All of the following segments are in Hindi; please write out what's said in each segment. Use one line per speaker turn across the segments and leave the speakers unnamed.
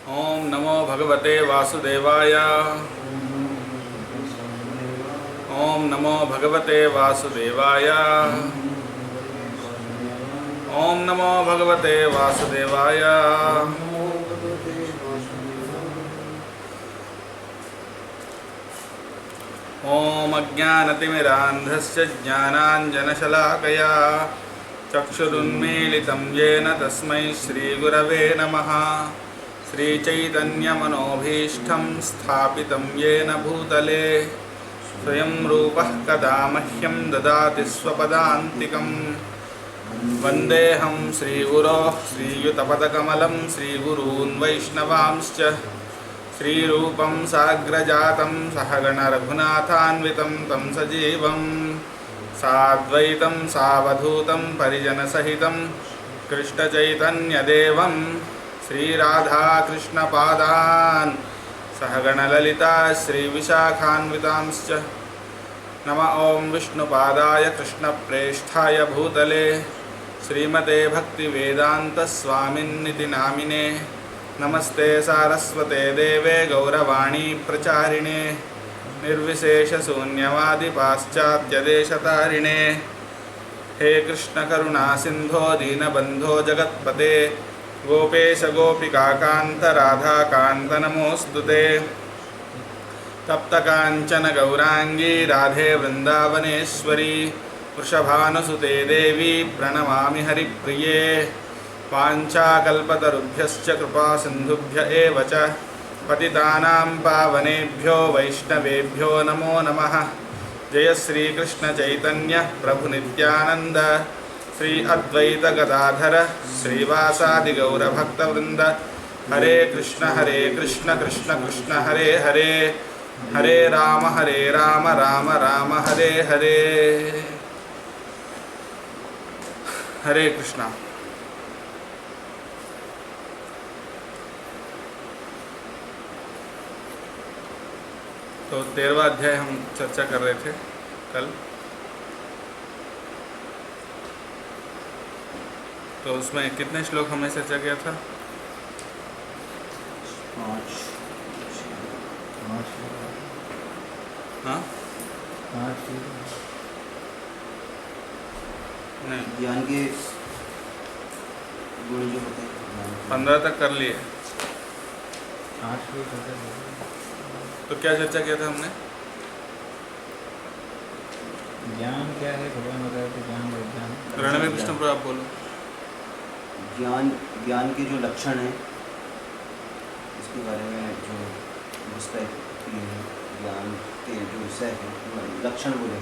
ओम नमो भगवते वासुदेवाय। ओम नमो भगवते वासुदेवाय। ओम नमो भगवते वासुदेवाय। ओम अज्ञानतिमिरान्धस्य ज्ञानाञ्जनशलाकया चक्षुरुन्मीलितं येन तस्मै श्रीगुरवे नमः। श्रीचैतन्यमनोभीष्टं स्थापितं येन भूतले स्वयं रूपः कदा मह्यं ददाति स्वपदान्तिकं। वन्देऽहं श्रीगुरोः श्रीयुतपदकमलं श्रीगुरून् वैष्णवांश्च श्रीरूपं साग्रजातं सहगणरघुनाथान्वितं तं सजीवं साद्वैतं सावधूतं परिजनसहितं कृष्णचैतन्यदेवं श्रीराधाकृष्णपादान् सहगणललिता श्रीविशाखान्वितांश्च। नमः ॐ विष्णुपादाय कृष्णप्रेष्ठाय भूतले श्रीमते भक्तिवेदान्तस्वामिन्निति नामिने। नमस्ते सारस्वते देवे गौरवाणी प्रचारिणे निर्विशेषशून्यवादि पाश्चात्यदेशतारिणे। हे कृष्ण करुणा सिंधो दीनबंधो जगत्पते गोपेश गोपिकाकान्त राधाकान्त नमोस्तुते। तप्त कांचन गौरांगी राधे वृंदावनेश्वरी वृषभानुसुते देवी प्रणमामि हरिप्रिये। वाञ्छाकल्पतरुभ्यश्च कृपा सिन्धुभ्य एव च पतितानां पावनेभ्यो वैष्णवेभ्यो नमो नमः। जय श्री कृष्ण चैतन्य प्रभु नित्यानंद श्री अद्वैत गदाधर श्रीवासादि गौर भक्तवृंद। हरे कृष्ण कृष्ण कृष्ण हरे हरे हरे राम राम राम हरे हरे। हरे कृष्णा। तो 13वां अध्याय हम चर्चा कर रहे थे कल। तो उसमें कितने श्लोक हमने चर्चा किया था?
5।
हाँ नहीं,
ज्ञान के गुण जो होते हैं
15 तक कर लिए। तो क्या चर्चा किया था हमने?
ज्ञान क्या है भगवान बताया तो ज्ञान और ज्ञान।
रणवीर कृष्ण आप बोलो।
ज्ञान के जो लक्षण हैं इसके बारे में जो विस्तार किए हैं। ज्ञान के जो विषय हैं लक्षण बोले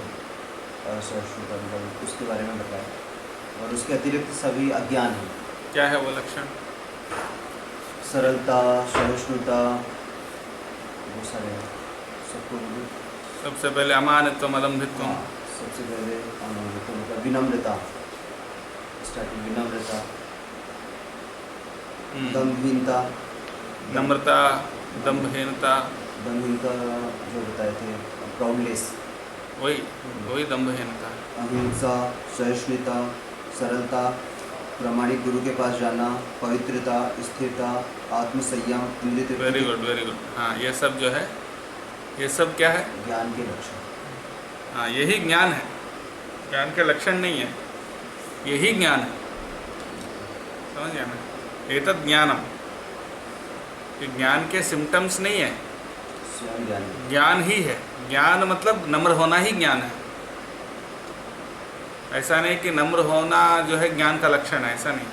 उसके बारे में बताया और उसके अतिरिक्त सभी अज्ञान हैं।
क्या है वो लक्षण?
सरलता, सहिष्णुता, वो सारे सबको
सबसे पहले अमानित्वम अदम्भित्वम।
सबसे पहले विनम्रता, स्टार्टिंग विनम्रता, दम्भहीनता,
नम्रता, दम्भहीनता
जो बताए थे, प्राउडनेस,
वही दम्भहीनता।
अहिंसा, सहिष्णुता, सरलता, प्रामाणिक गुरु के पास जाना, पवित्रता, स्थिरता, आत्मसंयम, इंद्रिय तृप्ति।
Very good. हाँ, ये सब जो है, ये सब क्या है?
ज्ञान के लक्षण।
हाँ, यही ज्ञान है। ज्ञान के लक्षण नहीं है, यही ज्ञान है। समझ गया ना? एतत् ज्ञानम। ये ज्ञान के सिम्टम्स नहीं है,
स्वयं
ज्ञान ही है। ज्ञान मतलब नम्र होना ही ज्ञान है। ऐसा नहीं कि नम्र होना जो है ज्ञान का लक्षण है, ऐसा नहीं।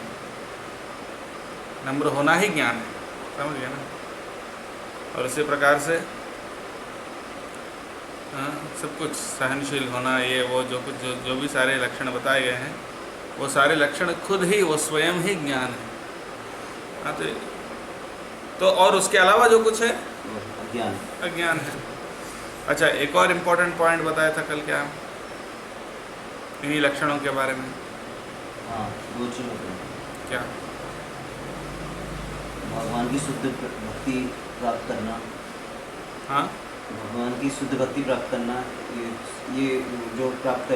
नम्र होना ही ज्ञान है। समझ गया ना? और इसी प्रकार से सब कुछ सहनशील होना, ये वो जो कुछ जो भी सारे लक्षण बताए गए हैं, वो सारे लक्षण खुद ही, वो स्वयं ही ज्ञान है। हाँ, तो और उसके अलावा जो कुछ है अज्ञान है। अच्छा, एक और इम्पोर्टेंट पॉइंट बताया था कल, क्या इन्हीं लक्षणों के बारे में?
हाँ, वो चीज़ होती है।
क्या?
भगवान की शुद्ध भक्ति प्राप्त करना।
हाँ,
भगवान की शुद्ध भक्ति प्राप्त करना, ये जो प्राप्त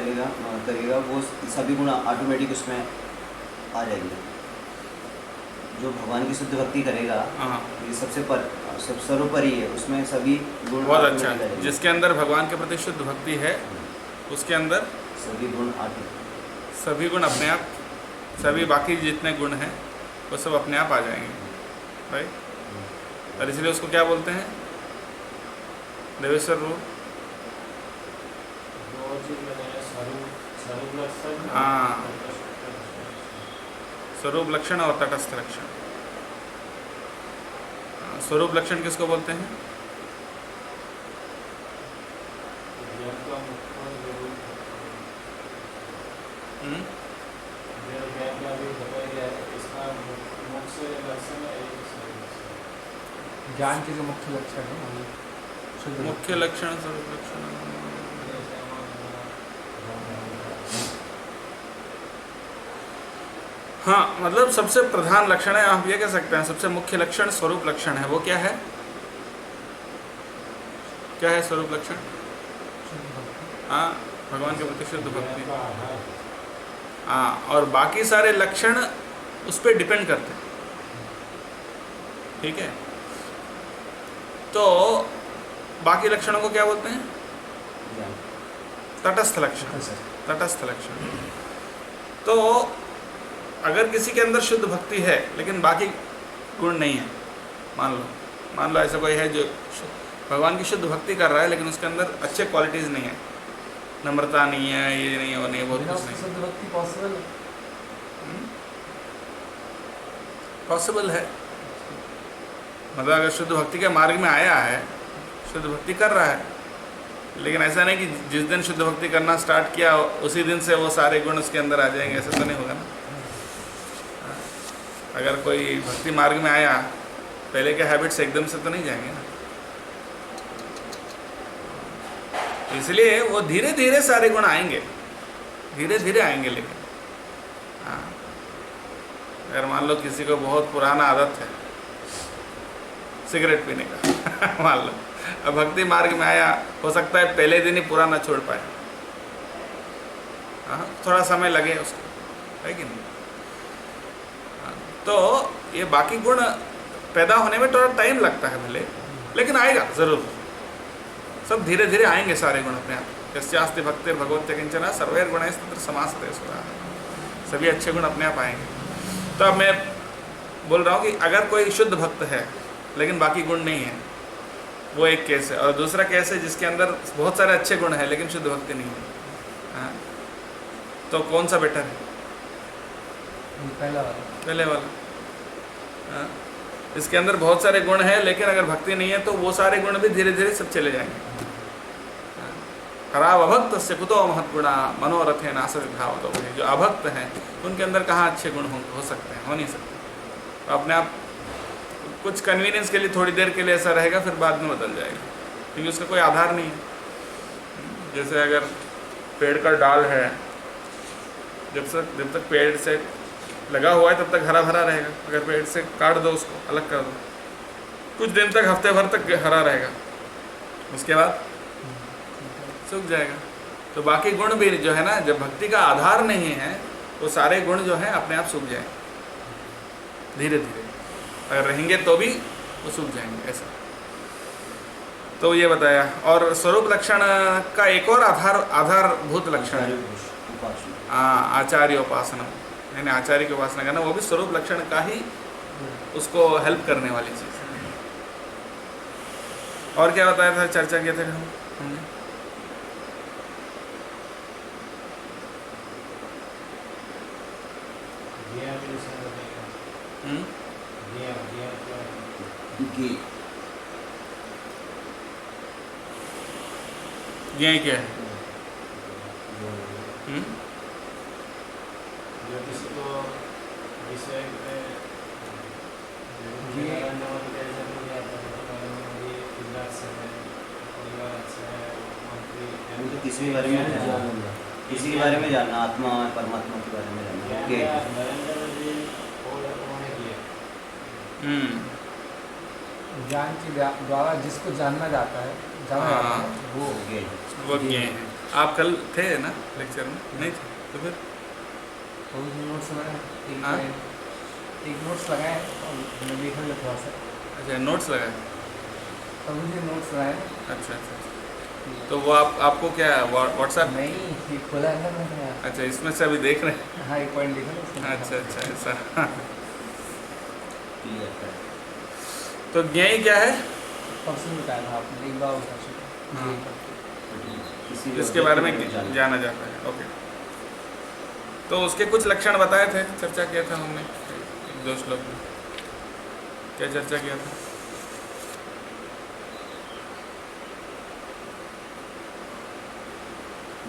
करेगा वो सभी गुण ऑटोमेटिक उसमें आ जाएंगे। जो भगवान की शुद्ध भक्ति करेगा,
हाँ
ये सब सर्वोपरि है, उसमें सभी गुण
बहुत
automatic
अच्छा
आ जाएंगे।
जिसके अंदर भगवान के प्रति शुद्ध भक्ति है उसके अंदर
सभी गुण
सभी गुण अपने आप, सभी बाकी जितने गुण हैं वो सब अपने आप आ जाएंगे, राइट। और इसलिए उसको क्या बोलते हैं देवेश्वर रूप? हाँ, स्वरूप लक्षण और तटस्थ लक्षण। स्वरूप लक्षण किसको बोलते हैं?
ज्ञान के जो मुख्य लक्षण है वही शुद्ध
मुख्य लक्षण, स्वरूप लक्षण। हाँ, मतलब सबसे प्रधान लक्षण है, आप ये कह सकते हैं सबसे मुख्य लक्षण स्वरूप लक्षण है। वो क्या है? क्या है स्वरूप लक्षण? हाँ, भगवान के प्रति शुद्ध भक्ति। हाँ, और बाकी सारे लक्षण उस पर डिपेंड करते हैं, ठीक है। तो बाकी लक्षणों को क्या बोलते हैं? तटस्थ लक्षण। तटस्थ लक्षण। तो अगर किसी के अंदर शुद्ध भक्ति है लेकिन बाकी गुण नहीं है, मान लो ऐसा कोई है जो भगवान की शुद्ध भक्ति कर रहा है लेकिन उसके अंदर अच्छे क्वालिटीज़ नहीं है, नम्रता नहीं है, ये नहीं है, वो नहीं है, बहुत कुछ नहीं।
शुद्ध भक्ति पॉसिबल
पॉसिबल है, मतलब अगर शुद्ध भक्ति के मार्ग में आया है, शुद्ध भक्ति कर रहा है, लेकिन ऐसा नहीं कि जिस दिन शुद्ध भक्ति करना स्टार्ट किया उसी दिन से वो सारे गुण उसके अंदर आ जाएंगे, ऐसा तो नहीं होगा ना। अगर कोई भक्ति मार्ग में आया, पहले के हैबिट्स एकदम से तो नहीं जाएंगे ना, इसलिए वो धीरे धीरे सारे गुण आएंगे, धीरे धीरे आएंगे। लेकिन हाँ, अगर मान लो किसी को बहुत पुराना आदत है सिगरेट पीने का मान लो, अब भक्ति मार्ग में आया, हो सकता है पहले दिन ही पूरा ना छोड़ पाए, हाँ, थोड़ा समय लगे उसको, है कि नहीं। तो ये बाकी गुण पैदा होने में थोड़ा टाइम लगता है भले, लेकिन आएगा ज़रूर, सब धीरे धीरे आएंगे सारे गुण अपने आप। यस्यास्ति भक्तिर् भगवत्य किंचन सर्वैर् गुणैस्तत्र समासते सुरा, सभी अच्छे गुण अपने आप आएंगे। तो अब मैं बोल रहा हूँ कि अगर कोई शुद्ध भक्त है लेकिन बाकी गुण नहीं है, वो एक केस है। और दूसरा केस है जिसके अंदर बहुत सारे अच्छे गुण हैं लेकिन शुद्ध भक्ति नहीं है, हाँ, तो कौन सा बेटर है? पहले वाला। हाँ, इसके अंदर बहुत सारे गुण हैं लेकिन अगर भक्ति नहीं है तो वो सारे गुण भी धीरे धीरे सब चले जाएंगे। खराब अभक्त से कुतो महत्गुणा मनोरथे नासति धावतो। जो अभक्त हैं उनके अंदर कहाँ अच्छे गुण हो सकते हैं? हो नहीं सकते। तो अपने आप कुछ कन्वीनियंस के लिए थोड़ी देर के लिए ऐसा रहेगा, फिर बाद में बदल जाएगा, क्योंकि उसका कोई आधार नहीं है। जैसे अगर पेड़ का डाल है, जब तक पेड़ से लगा हुआ है तब तक हरा भरा रहेगा, अगर पेड़ से काट दो, उसको अलग कर दो, कुछ दिन तक, हफ्ते भर तक हरा रहेगा, उसके बाद सूख जाएगा। तो बाकी गुण भी जो है ना, जब भक्ति का आधार नहीं है, वो सारे गुण जो हैं अपने आप सूख जाएंगे धीरे धीरे, अगर रहेंगे तो भी वो सूख जाएंगे, ऐसा। तो ये बताया। और स्वरूप लक्षण का एक और आधारभूत लक्षण है आचार्य उपासना, यानी आचार्य की उपासना करना, वो भी स्वरूप लक्षण का ही उसको हेल्प करने वाली चीज़ है। और क्या बताया था, चर्चा किए थे हमने? ज्ञेय क्या है?
किसी बारे में जानना, किसी के बारे में जानना, आत्मा परमात्मा के बारे में जानना।
ज्ञान के द्वारा जिसको जानना जाता है,
वो ज्ञेय है। आप कल थे ना लेक्चर में? नहीं थे तो फिर
नोट्स में एक नोट्स लगाए और मैं देख लिया थोड़ा सा।
अच्छा, नोट्स लगाए।
और मुझे नोट्स लगाए।
अच्छा अच्छा, तो वो आपको क्या व्हाट्सएप?
नहीं, ये खोला है ना मैंने।
अच्छा, इसमें से अभी देख रहे हैं।
हाँ, एक पॉइंट लिखा ना उसमें।
अच्छा अच्छा, ऐसा।
क्लियर कर।
तो ज्ञेय क्या है?
परसों बताया था आपने, एक बार उसका
हाँ।
किसी
इसके बारे में जाना जाता है। ओके, तो उसके कुछ लक्षण बताए थे, चर्चा किया था हमने एक दो श्लोक में। क्या चर्चा किया था?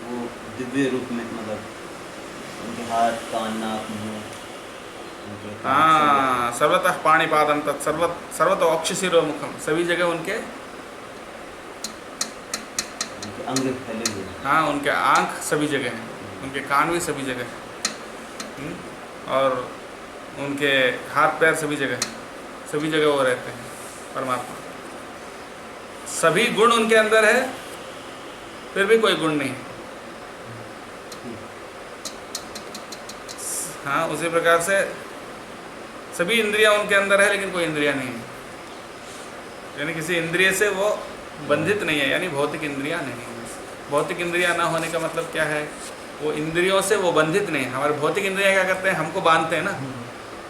वो दिव्य रूप में, मतलब उनके हाथ, कान, नाक, मुंह, उनके
हाँ, सर्वतः पाणिपादं तत् सर्वतो अक्षशिरो मुखम, सभी जगह उनके
अंग फैले हुए हैं।
हाँ, उनके आँख सभी जगह हैं, उनके कान भी सभी जगह हैं, और उनके हाथ पैर सभी जगह हैं, सभी जगह वो रहते हैं परमात्मा। सभी गुण उनके अंदर है, फिर भी कोई गुण नहीं है। हाँ, उसी प्रकार से सभी इंद्रियां उनके अंदर है, लेकिन कोई इंद्रिया नहीं है, यानी किसी इंद्रिय से वो बंधित नहीं है, यानी भौतिक इंद्रियां नहीं है। भौतिक इंद्रियां ना होने का मतलब क्या है? वो इंद्रियों से वो बंधित नहीं है। हमारे भौतिक इंद्रियां क्या करते हैं? हमको बांधते हैं ना।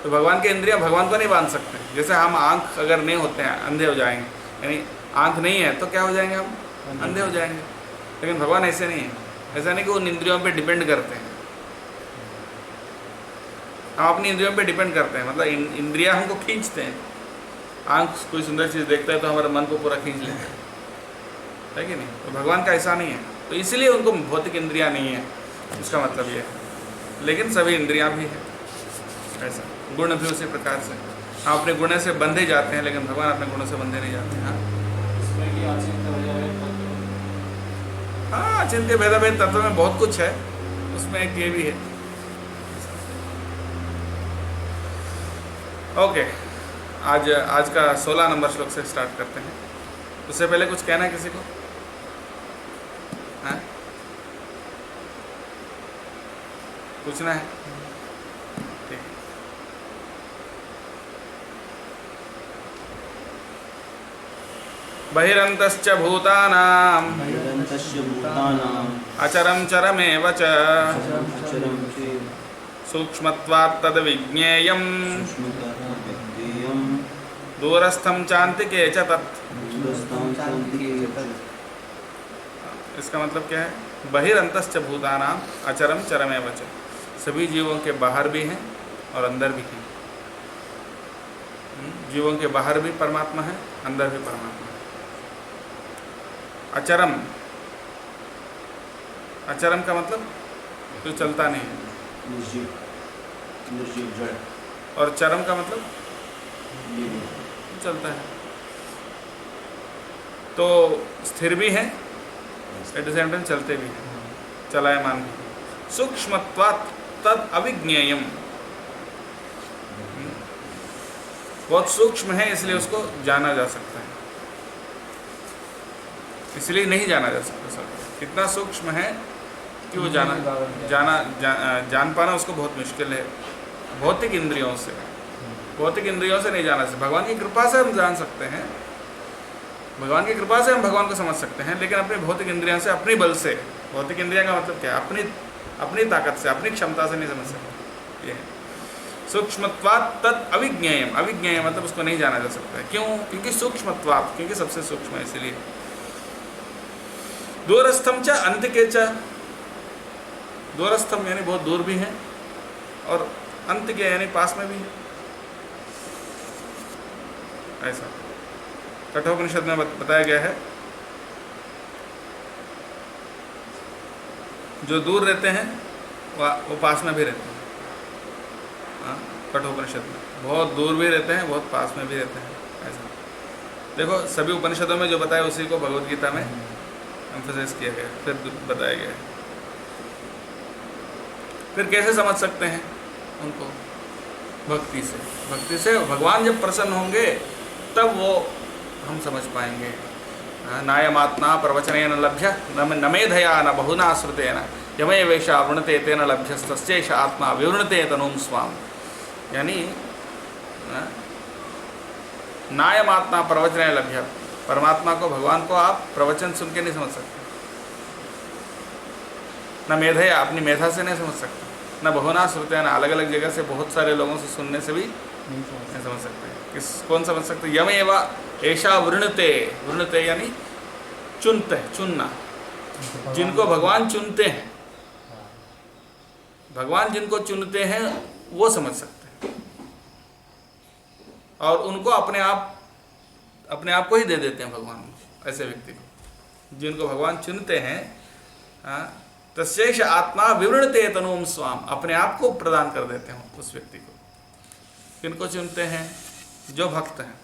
तो भगवान के इंद्रियां भगवान को नहीं बांध सकते। जैसे हम आँख अगर नहीं होते हैं, अंधे हो जाएंगे, यानी आँख नहीं है तो क्या हो जाएंगे? हम अंधे हो जाएंगे। लेकिन भगवान ऐसे नहीं है। ऐसा नहीं कि उन इंद्रियों पर डिपेंड करते हैं। हम अपनी इंद्रियों पे डिपेंड करते हैं, मतलब इंद्रियां हमको खींचते हैं। आँख कोई सुंदर चीज़ देखता है तो हमारे मन को पूरा खींच लेते है कि नहीं? तो भगवान का ऐसा नहीं है, तो इसलिए उनको भौतिक इंद्रियां नहीं है, इसका मतलब ये है। लेकिन सभी इंद्रियां भी हैं, ऐसा। गुण भी उसी प्रकार से, हम अपने गुण से बंधे जाते हैं, लेकिन भगवान अपने गुणों से बंधे नहीं जाते हैं। हाँ, अचिंत्य भेदाभेद तत्व में बहुत कुछ है, उसमें एक ये भी है। ओके, आज का 16 नंबर श्लोक से स्टार्ट करते हैं। उससे पहले कुछ कहना है किसी को? हाँ, पूछना है? ठीक। बहिरन्तश्च भूतानां अचरं चरमेव च सूक्ष्मत्वात् तद्विज्ञेयं दूरस्थं चान्तिके च तत्। इसका मतलब क्या है? बहिरन्तश्च भूतानां अचरं चरमेव च, सभी जीवों के बाहर भी हैं और अंदर भी हैं। जीवों के बाहर भी परमात्मा है, अंदर भी परमात्मा है। अचरम, अचरम का मतलब जो चलता नहीं है,
निर्जीव जड़,
और चरम का मतलब चलता है। तो स्थिर भी है, एट द सेम टाइम चलते भी हैं, चलायमान भी। सूक्ष्मत्वात् तद अविज्ञेयम, बहुत सूक्ष्म है, इसलिए उसको जाना जा सकता है, इसलिए नहीं जाना जा सकता सब। इतना सूक्ष्म है कि वो जान पाना उसको बहुत मुश्किल है भौतिक इंद्रियों से। भौतिक इंद्रियों से नहीं जाना सकते। भगवान की कृपा से हम जान सकते हैं, भगवान की कृपा से हम भगवान को समझ सकते हैं, लेकिन अपनी भौतिक इंद्रियों से, अपनी बल से, भौतिक इंद्रिया का मतलब क्या है? अपनी ताकत से, अपनी क्षमता से नहीं समझ सकते। ये है सूक्ष्मत्वात् तद अविज्ञेयम। अविज्ञेय मतलब उसको नहीं जाना जा सकता है। क्यों? क्योंकि सूक्ष्मत्वात्, क्योंकि सबसे सूक्ष्म है, इसलिए। दूरस्थम च अंतिके च, दूरस्थम यानी बहुत दूर भी है, और अंतिके यानी पास में भी है, ऐसा कठोपनिषद में बताया गया है। जो दूर रहते हैं वो पास में भी रहते हैं। हाँ, कठोपनिषद में बहुत दूर भी रहते हैं, बहुत पास में भी रहते हैं, ऐसा। देखो, सभी उपनिषदों में जो बताया उसी को भगवद गीता में एम्फसाइज किया गया, फिर बताया गया है। फिर कैसे समझ सकते हैं उनको? भक्ति से। भक्ति से भगवान जब प्रसन्न होंगे तब वो हम समझ पाएंगे। नायमात्मा प्रवचनेन लभ्य न मेधया न बहुना श्रुतेन यमे वेशा वृणते तेन लभ्यस्तस्यैष आत्मा विवृणते तनुं स्वाम। यानी नायमात्मा प्रवचन लभ्य, परमात्मा को, भगवान को आप प्रवचन सुन के नहीं समझ सकते, न मेधया, अपनी मेधा से नहीं समझ सकते, न बहुना श्रुते, न अलग अलग जगह से बहुत सारे लोगों से सुनने से भी नहीं समझ सकते। कौन समझ सकते? यम एवं ऐसा वृणते, वृणते यानी चुनते, चुनना, जिनको भगवान चुनते हैं, भगवान जिनको चुनते हैं वो समझ सकते हैं, और उनको अपने आप को ही दे देते हैं भगवान, ऐसे व्यक्ति को जिनको भगवान चुनते हैं। तस्यैष आत्मा विवृणते तनुम स्वाम, अपने आप को प्रदान कर देते हैं उस व्यक्ति को। किनको चुनते हैं? जो भक्त हैं।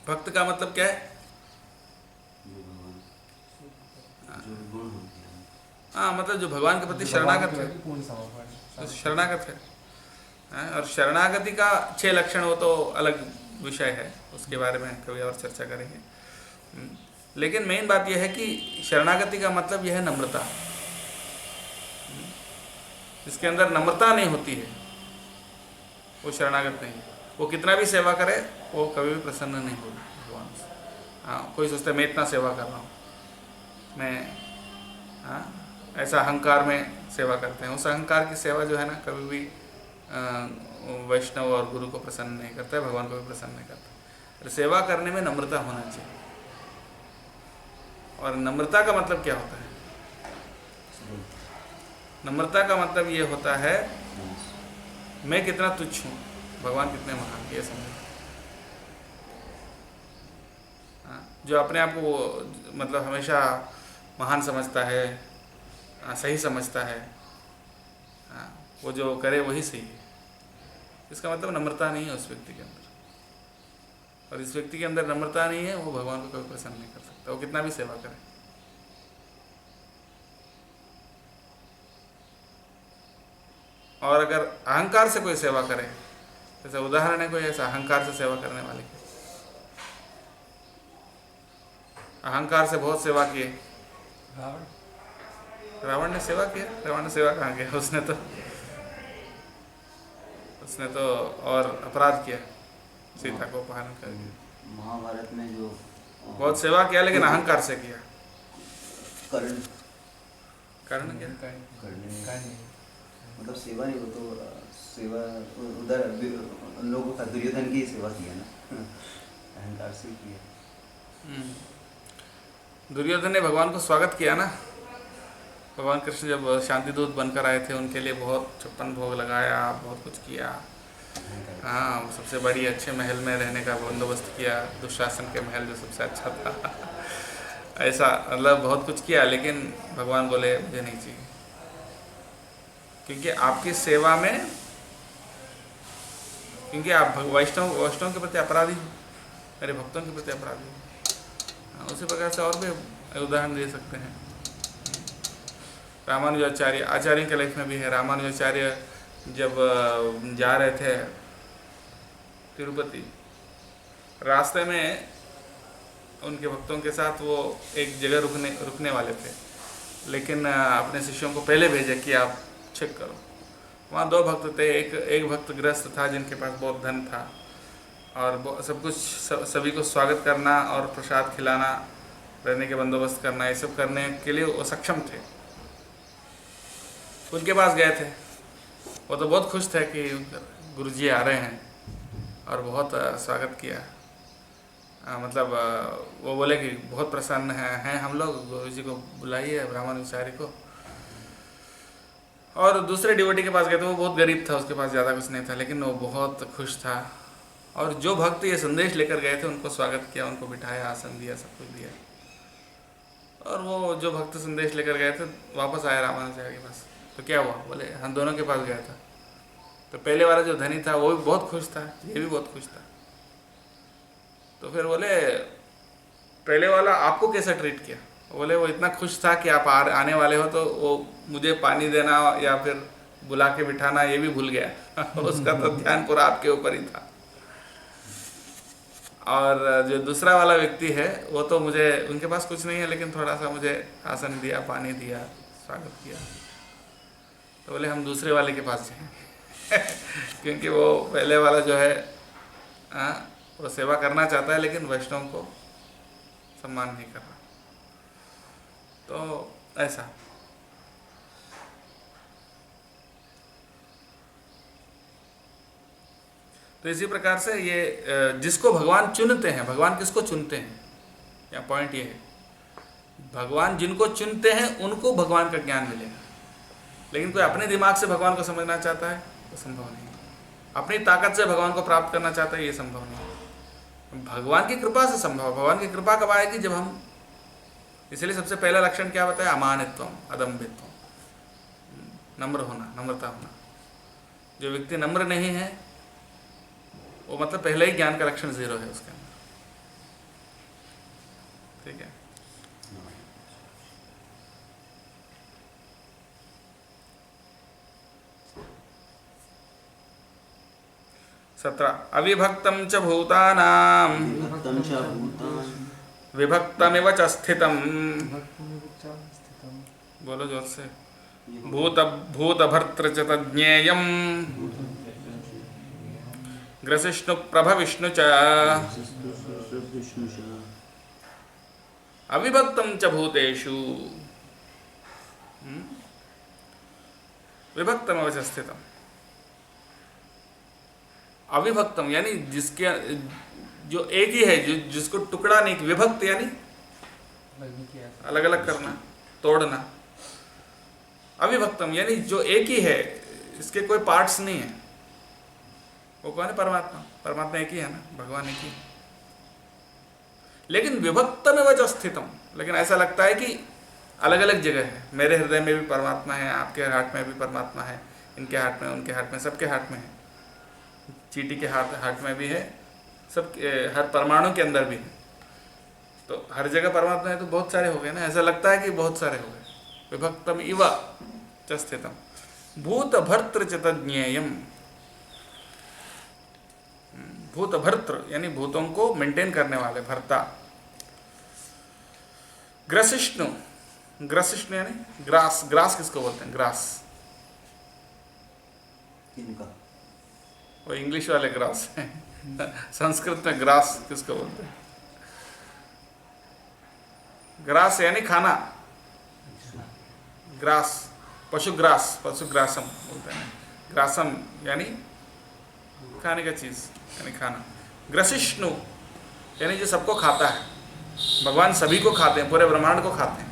भक्त का मतलब क्या है? हाँ, मतलब जो भगवान के प्रति शरणागत है, तो शरणागत है। और शरणागति का 6 लक्षण, वो तो अलग विषय है, उसके बारे में कभी और चर्चा करेंगे। लेकिन मेन बात यह है कि शरणागति का मतलब यह है नम्रता। जिसके अंदर नम्रता नहीं होती है वो शरणागत नहीं है। वो कितना भी सेवा करे वो कभी भी प्रसन्न नहीं होगा भगवान से। हाँ, कोई सोचता है मैं इतना सेवा कर रहा हूँ, मैं, हाँ, ऐसा अहंकार में सेवा करते हैं। उस अहंकार की सेवा जो है ना, कभी भी वैष्णव और गुरु को प्रसन्न नहीं करता है, भगवान को भी प्रसन्न नहीं करता। सेवा करने में नम्रता होना चाहिए। और नम्रता का मतलब क्या होता है? नम्रता का मतलब ये होता है मैं कितना तुच्छ हूँ, भगवान कितने महान, ये समझ। जो अपने आप को मतलब हमेशा महान समझता है, सही समझता है, वो जो करे वही सही है, इसका मतलब नम्रता नहीं है उस व्यक्ति के अंदर। और इस व्यक्ति के अंदर नम्रता नहीं है, वो भगवान को कभी प्रसन्न नहीं कर सकता, वो कितना भी सेवा करे। और अगर अहंकार से कोई सेवा करे, जैसे उदाहरण है कोई ऐसा अहंकार से सेवा करने वाले की, अहंकार से बहुत सेवा किए, रावण ने सेवा किया। रावण ने सेवा कहाँ किया? उसने तो और अपराध किया, सीता को अपहरण करके।
महाभारत में जो
बहुत सेवा किया, लेकिन अहंकार से किया।
कर्ण
क्या?
मतलब सेवा नहीं, वो तो सेवा उधर उन लोगों का, दुर्योधन की सेवा किया ना, अहंकार से किया।
दुर्योधन ने भगवान को स्वागत किया ना। भगवान कृष्ण जब शांति दूत बनकर आए थे, उनके लिए बहुत 56 भोग लगाया, बहुत कुछ किया। हाँ, सबसे बड़ी अच्छे महल में रहने का बंदोबस्त किया, दुशासन के महल जो सबसे अच्छा था। ऐसा मतलब बहुत कुछ किया, लेकिन भगवान बोले मुझे नहीं चाहिए, क्योंकि आपकी सेवा में, क्योंकि आप वैष्णव के प्रति अपराधी हो, मेरे भक्तों के प्रति अपराधी हो। उसी प्रकार से और भी उदाहरण दे सकते हैं। रामानुजाचार्य, आचार्य के लाइफ में भी है। रामानुजाचार्य जब जा रहे थे तिरुपति, रास्ते में उनके भक्तों के साथ वो एक जगह रुकने वाले थे, लेकिन अपने शिष्यों को पहले भेजे कि आप चेक करो। वहाँ 2 भक्त थे। एक भक्त गृहस्थ था जिनके पास बहुत धन था, और सब कुछ सभी को स्वागत करना और प्रसाद खिलाना, रहने के बंदोबस्त करना, ये सब करने के लिए वो सक्षम थे। उनके पास गए थे। वो तो बहुत खुश थे कि गुरुजी आ रहे हैं, और बहुत स्वागत किया। मतलब वो बोले कि बहुत प्रसन्न हैं हम लोग, गुरुजी को बुलाइए, रामानुजाचार्य को। और दूसरे डिवोटी के पास गए थे, वो बहुत गरीब था, उसके पास ज़्यादा कुछ नहीं था, लेकिन वो बहुत खुश था। और जो भक्त ये संदेश लेकर गए थे उनको स्वागत किया, उनको बिठाया, आसन दिया, सब कुछ दिया। और वो जो भक्त संदेश लेकर गए थे वापस आए रामानुजाचार्य के पास। तो क्या हुआ? बोले हम दोनों के पास गया था। तो पहले वाला जो धनी था वो भी बहुत खुश था, ये भी बहुत खुश था। तो फिर बोले पहले वाला आपको कैसा ट्रीट किया? बोले वो इतना खुश था कि आप आने वाले हो, तो वो मुझे पानी देना या फिर बुला के बिठाना ये भी भूल गया। उसका तो ध्यान पूरा आपके ऊपर ही था। और जो दूसरा वाला व्यक्ति है वो तो मुझे, उनके पास कुछ नहीं है, लेकिन थोड़ा सा मुझे आसन दिया, पानी दिया, स्वागत किया। तो बोले हम दूसरे वाले के पास जाएं। क्योंकि वो पहले वाला जो है वो सेवा करना चाहता है लेकिन वैष्णव को सम्मान नहीं कर रहा। तो ऐसा तो इसी प्रकार से ये जिसको भगवान चुनते हैं, भगवान किसको चुनते हैं, यहाँ पॉइंट ये है, भगवान जिनको चुनते हैं उनको भगवान का ज्ञान मिलेगा। लेकिन कोई अपने दिमाग से भगवान को समझना चाहता है तो संभव नहीं, अपनी ताकत से भगवान को प्राप्त करना चाहता है ये संभव नहीं, भगवान की कृपा से संभव। भगवान की कृपा कब आएगी, जब हम, इसलिए सबसे पहला लक्षण क्या बताया, अमानित्व, अदम्भित्व, नम्र होना, नम्रता होना। जो व्यक्ति नम्र नहीं है वो मतलब पहले ही ज्ञान का लक्षण 0 है उसके अंदर। ठीक है। अविभक्तं च भूतानां
विभक्तं च भूतान्
विभक्तमिव च स्थितम्। बोलो जोर से। भूतभर्तृ च तज्ज्ञेयम् ग्रसिष्णु प्रभविष्णु च अविभक्तं च भूतेषु विभक्तमिव च स्थितम्। अविभक्तम यानी जिसके जो एक ही है, जो जिसको टुकड़ा नहीं, विभक्त यानी अलग अलग करना, तोड़ना। अविभक्तम यानी जो एक ही है, इसके कोई पार्ट्स नहीं है। वो कौन है? परमात्मा। परमात्मा एक ही है ना, भगवान एक ही। लेकिन विभक्तमेव च स्थितम, लेकिन ऐसा लगता है कि अलग अलग जगह है। मेरे हृदय में भी परमात्मा है, आपके हाथ में भी परमात्मा है, इनके हाथ में, उनके हाथ में, सबके हाथ में है। चींटी के हाथ में भी है, सब हर परमाणु के अंदर भी है। तो हर जगह परमात्मा है तो बहुत सारे हो गए ना, ऐसा लगता है कि बहुत सारे हो गए। विभक्तम इव च स्थितम भूत भर्तृ च तज्ज्ञेयम्। भूत भर्तृ यानी भूतों को मेंटेन करने वाले, भर्ता। ग्रसिष्णु, ग्रसिष्णु यानी ग्रास। ग्रास किसको बोलते हैं? ग्रास
इनका
वो इंग्लिश वाले ग्रास हैं। संस्कृत में ग्रास किसको बोलते हैं? ग्रास यानी खाना। ग्रास, पशुग्रास, पशुग्रासम बोलते हैं। ग्रासम यानी खाने का चीज, यानी खाना। ग्रसिष्णु यानी जो सबको खाता है। भगवान सभी को खाते हैं, पूरे ब्रह्मांड को खाते हैं।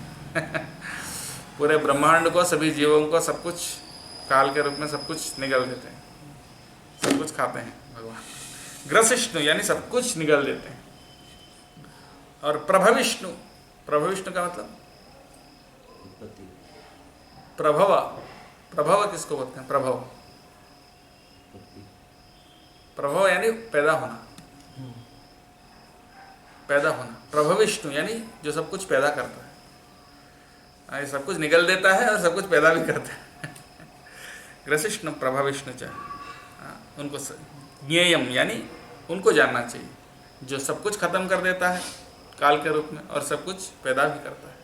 पूरे ब्रह्मांड को, सभी जीवों को, सब कुछ काल के रूप में सब कुछ निगल देते हैं, सब कुछ खाते हैं भगवान। ग्रसिष्णु यानी सब कुछ निगल देते हैं। और प्रभविष्णु, प्रभविष्णु का मतलब
उत्पत्ति।
प्रभव। प्रभव किसको बोलते हैं? प्रभव।
उत्पत्ति।
प्रभव यानी पैदा होना, पैदा होना। प्रभविष्णु यानी जो सब कुछ पैदा करता है, सब कुछ निगल देता है और सब कुछ पैदा भी करता है। ग्रसिष्णु प्रभविष्णु च, उनको ज्ञेयम यानी उनको जानना चाहिए, जो सब कुछ खत्म कर देता है काल के रूप में और सब कुछ पैदा भी करता है।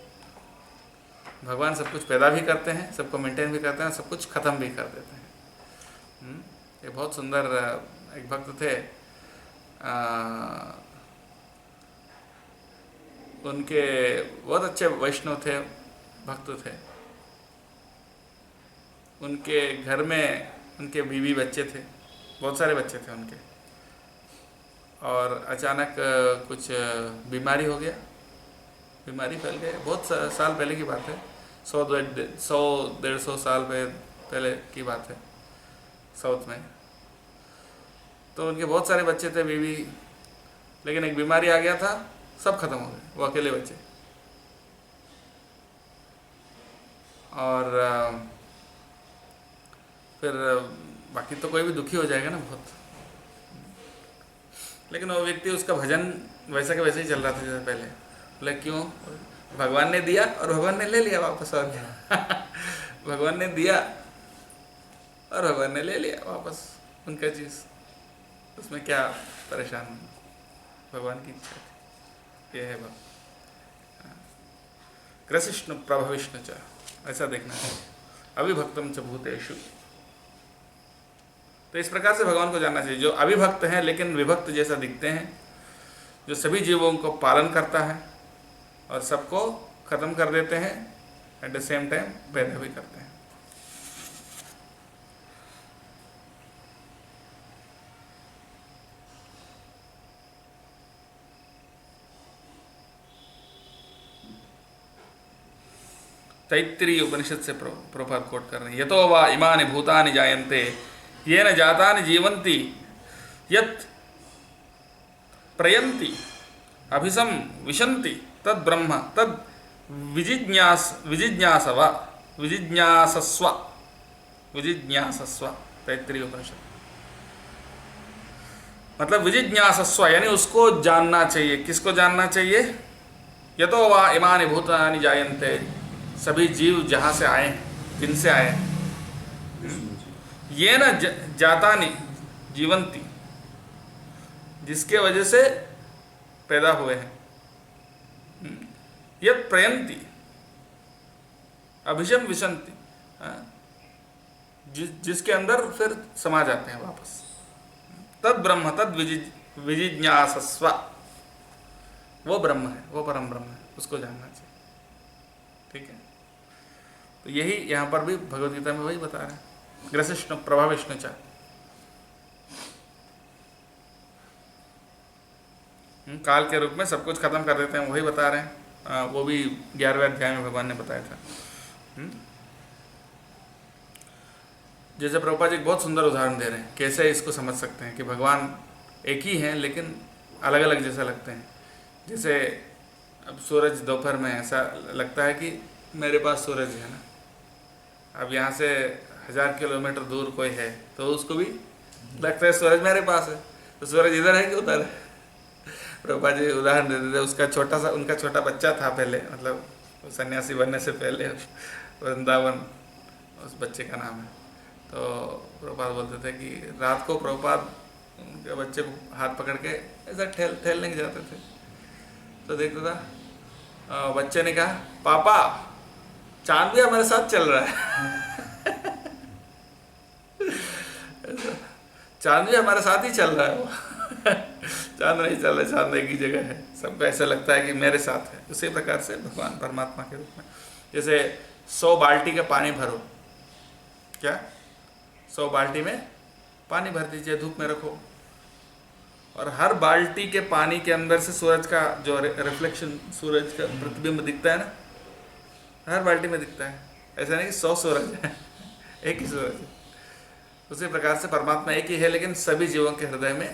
भगवान सब कुछ पैदा भी करते हैं, सबको मेंटेन भी करते हैं, सब कुछ खत्म भी कर देते हैं। ये बहुत सुंदर एक भक्त थे, उनके बहुत अच्छे वैष्णव थे, भक्त थे। उनके घर में उनके बीवी बच्चे थे, बहुत सारे बच्चे थे उनके। और अचानक कुछ बीमारी हो गया, बीमारी फैल गई। बहुत साल पहले की बात है, 100-150 साल पहले की बात है, साउथ में। तो उनके बहुत सारे बच्चे थे, बीवी, लेकिन एक बीमारी आ गया था, सब खत्म हो गए, वो अकेले बच्चे। और फिर बाकी तो कोई भी दुखी हो जाएगा ना बहुत। लेकिन वो व्यक्ति, उसका भजन वैसा के वैसे ही चल रहा था जैसे पहले। बोले क्यों? भगवान ने दिया और भगवान ने ले लिया वापस, और क्या। भगवान ने दिया और भगवान ने ले लिया वापस उनका चीज़, उसमें क्या परेशान होना, भगवान की इच्छा थी। ये है बात। ग्रसिष्णु प्रभविष्णु च, ऐसा देखना है। अविभक्तम च भूतेषु। तो इस प्रकार से भगवान को जानना चाहिए, जो अविभक्त हैं लेकिन विभक्त जैसा दिखते हैं, जो सभी जीवों को पालन करता है और सबको खत्म कर देते हैं, एट द सेम टाइम पैदा भी करते हैं। तैत्तिरीय उपनिषद से प्रभुपाद कोट कर रहे हैं, यतो वा इमानि भूतानि जायन्ते येन जातानि जीवन्ति यत् प्रयन्ति अभिसं विशन्ति तद् ब्रह्म तद् विजिज्ञासस्व। तैत्तिरीय उपनिषद मतलब विजिज्ञासस्व, यानी उसको जानना चाहिए। किसको जानना चाहिए? यतो वा इमानि भूतानि जायन्ते, सभी जीव जहाँ से आए हैं, किनसे आए हैं, ये न जातानि जीवंती, जिसके वजह से पैदा हुए हैं, यत् प्रयंती अभिषम विशंति, जिसके अंदर फिर समा जाते हैं वापस। तद ब्रह्म तद विजिज्ञासस्व, वो ब्रह्म है, वो परम ब्रह्म है, उसको जानना चाहिए। ठीक है, तो यही यहाँ पर भी भगवद गीता में वही बता रहे हैं, ग्रसिष्णु प्रभाविष्णु च। काल के रूप में सब कुछ खत्म कर देते हैं, वही बता रहे हैं। वो भी 11वें अध्याय में भगवान ने बताया था। जैसे प्रभुपाद जी बहुत सुंदर उदाहरण दे रहे हैं, कैसे इसको समझ सकते हैं कि भगवान एक ही हैं लेकिन अलग अलग जैसा लगते हैं। जैसे अब सूरज दोपहर में ऐसा लगता है कि मेरे पास सूरज है ना, अब यहाँ से 1000 किलोमीटर दूर कोई है तो उसको भी लगता है सूरज मेरे पास है, तो सूरज इधर है कि उधर है। प्रभुपाद जी उदाहरण देते थे, उसका छोटा सा उनका छोटा बच्चा था पहले, मतलब सन्यासी बनने से पहले, वृंदावन उस बच्चे का नाम है। तो प्रभुपाद बोलते थे कि रात को प्रभुपाद उनके बच्चे को हाथ पकड़ के ऐसा ठेलने के जाते थे, तो देखता था बच्चे ने कहा, पापा चांद भी हमारे साथ चल रहा है। चांद भी हमारे साथ ही चल रहा है। वो चांद नहीं चल रहा, चांद एक ही जगह है, सबको ऐसा लगता है कि मेरे साथ है। उसी प्रकार से भगवान परमात्मा के रूप में, जैसे 100 बाल्टी का पानी भरो, क्या 100 बाल्टी में पानी भर दीजिए, धूप में रखो, और हर बाल्टी के पानी के अंदर से सूरज का जो रिफ्लेक्शन, सूरज का प्रतिबिंब दिखता है ना, हर बाल्टी में दिखता है। ऐसा नहीं कि 100 सूरज है, एक ही सूरज है। उसी प्रकार से परमात्मा एक ही है लेकिन सभी जीवों के हृदय में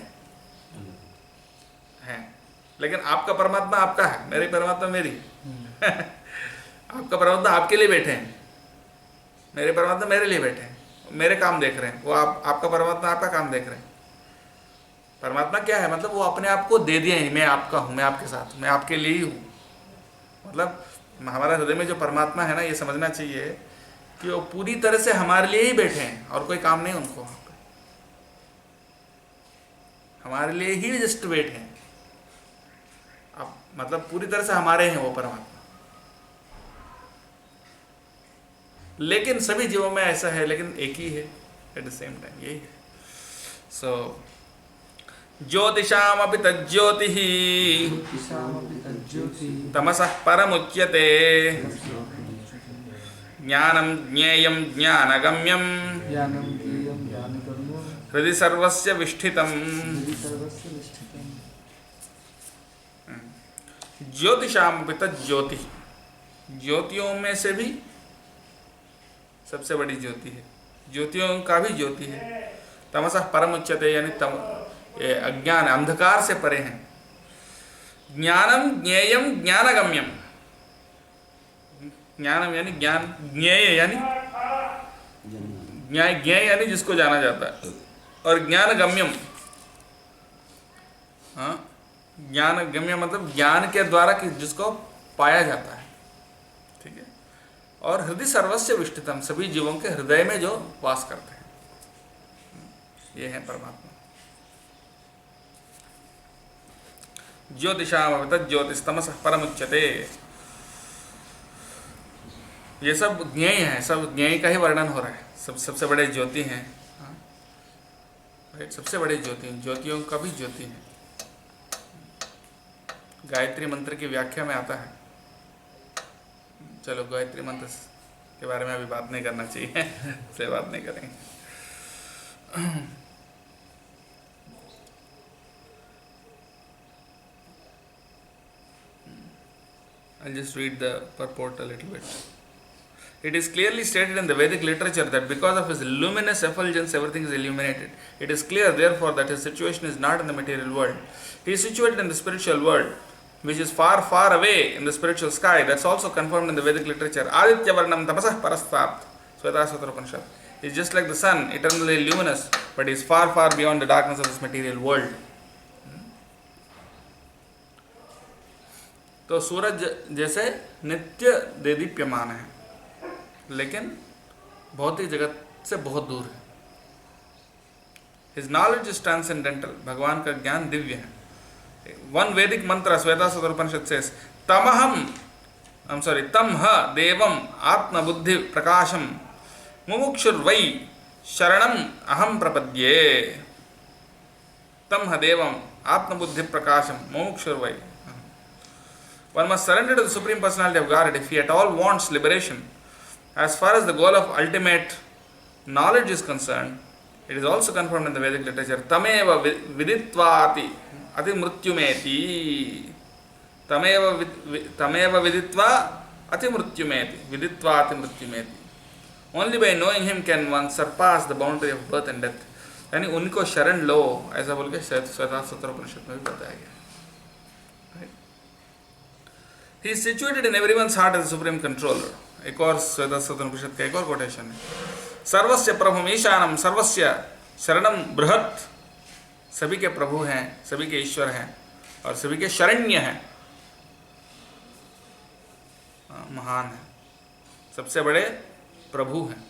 है। लेकिन आपका परमात्मा आपका है, मेरी परमात्मा मेरी। आपका परमात्मा आपके लिए बैठे हैं, मेरे परमात्मा मेरे लिए बैठे हैं, मेरे काम देख रहे हैं। वो आपका परमात्मा आपका काम देख रहे हैं। परमात्मा क्या है? मतलब वो अपने आप को दे दिए हैं, मैं आपका हूँ, मैं आपके साथ, मैं आपके लिए ही हूँ। मतलब हमारा हृदय में जो परमात्मा है ना, ये समझना चाहिए कि वो पूरी तरह से हमारे लिए ही बैठे हैं और कोई काम नहीं उनको, हमारे लिए ही जस्ट बैठे हैं। अब मतलब पूरी तरह से हमारे हैं वो परमात्मा। लेकिन सभी जीवों में ऐसा है, लेकिन एक ही है एट द सेम टाइम, यही है। सो ज्योतिषामपि तज्ज्योतिः तमसः परमुच्यते ज्ञानं ज्ञेयं ज्ञानगम्यं हृदि सर्वस्य विष्ठितम्। ज्योतिषामपि तज्ज्योति, ज्योतियों में से भी सबसे बड़ी ज्योति है, ज्योतियों का भी ज्योति है। तमसः परमुच्यते, यानी अज्ञान अंधकार से परे हैं। ज्ञानम ज्ञेयम ज्ञानगम्यम, ज्ञानम यानी ज्ञान, ज्ञेय यानी ज्ञेय यानी जिसको जाना जाता है, और ज्ञानगम्यम, हाँ, ज्ञानगम्य मतलब ज्ञान के द्वारा जिसको पाया जाता है। ठीक है, और हृदय सर्वस्य विष्ठितम, सभी जीवों के हृदय में जो वास करते हैं, ये है परमात्मा। ज्योतिषामपि तज्ज्योतिस्तमसः परमुच्यते। ये सब ज्ञेय हैं, सब ज्ञेय का ही वर्णन हो रहा है। सबसे बड़े ज्योति हैं। राइट, सबसे बड़ी ज्योति, ज्योतियों का भी ज्योति है। गायत्री मंत्र की व्याख्या में आता है, चलो गायत्री मंत्र के बारे में अभी बात नहीं करना चाहिए से बात नहीं करेंगे। I'll just read the purport a little bit. It is clearly stated in the Vedic literature that because of his luminous effulgence, everything is illuminated. It is clear, therefore, that his situation is not in the material world. He is situated in the spiritual world, which is far, far away in the spiritual sky. That's also confirmed in the Vedic literature. Aditya Varnam Tapasah Parastat. Svetasvatara Upanishad. He is just like the sun, eternally luminous, but he is far, far beyond the darkness of this material world. तो सूरज जैसे नित्य देदीप्यमान है, लेकिन भौतिक जगत से बहुत दूर है। His knowledge is transcendental. भगवान का ज्ञान दिव्य है। One Vedic mantra, Svetasvatara Upanishad says, तम ह देवम आत्म बुद्धि प्रकाशम मुमुक्षुर्वै शरणम अहम प्रपद्ये। तम ह देवम आत्म बुद्धि प्रकाशम मुमुक्षुर्वै। One must surrender to the Supreme Personality of God if he at all wants liberation. As far as the goal of ultimate knowledge is concerned, it is also confirmed in the Vedic literature. Tameva viditvaati ati mrutyumeti. Tameva viditva ati mrutyumeti. Viditva ati mrutyumeti. Only by knowing him can one surpass the boundary of birth and death. यानी उनको शरण लो, ऐसा बोल के श्वेतासत्र उपनिषद में भी बताया गया। He is situated in everyone's heart as the supreme controller. एक और श्वेतासत्र उपनिषद का एक और कोटेशन है, सर्वस्य प्रभुम ईशानम सर्वस्य शरणम बृहत्। सभी के प्रभु हैं, सभी के ईश्वर हैं और सभी के शरण्य हैं, महान है, सबसे बड़े प्रभु हैं।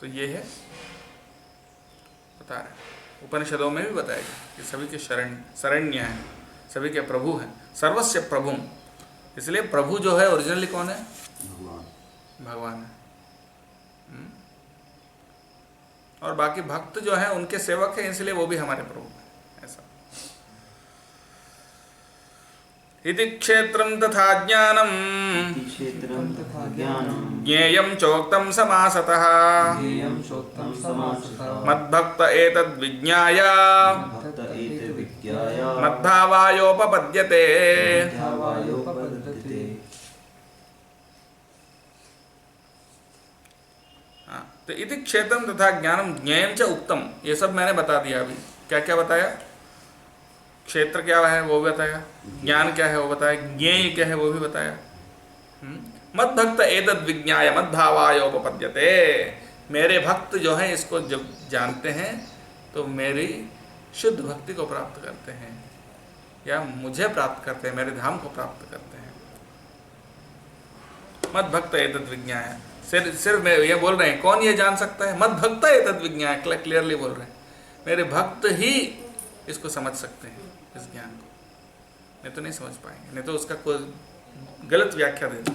तो ये है बता रहे, उपनिषदों में भी बताया गया कि सभी के शरण्य हैं, सभी के प्रभु हैं, सर्वस्य प्रभुम। इसलिए प्रभु जो है ओरिजिनली कौन है? भगवान है। और बाकी भक्त जो है उनके सेवक हैं, इसलिए वो भी हमारे प्रभु हैं। ऐसा इति क्षेत्रं तथा ज्ञानम ज्ञेयं चोक्तं समासतः मद्भक्त एतद् विज्ञाय मद्भावायोपपद्यते। तो इति क्षेत्रम तथा ज्ञानम ज्ञेयं च उक्तम, ये सब मैंने बता दिया। अभी क्या क्या बताया? क्षेत्र क्या है वो भी बताया, ज्ञान क्या है वो बताया, ज्ञेय क्या है वो भी बताया। मद्भक्त एतद् विज्ञाय मद्भावायोपपद्यते। मेरे भक्त जो हैं इसको जब जानते हैं तो मेरी शुद्ध भक्ति को प्राप्त करते हैं, या मुझे प्राप्त करते हैं, मेरे धाम को प्राप्त करते हैं। मद्भक्त एतद् विज्ञाय, सिर्फ मैं ये बोल रहे हैं, कौन ये जान सकता है? मद्भक्त एतद् विज्ञाय, क्लियरली बोल रहे हैं, मेरे भक्त ही इसको समझ सकते हैं, इस ज्ञान को, नहीं तो नहीं समझ पाएंगे, नहीं तो उसका कोई गलत व्याख्या दे दो,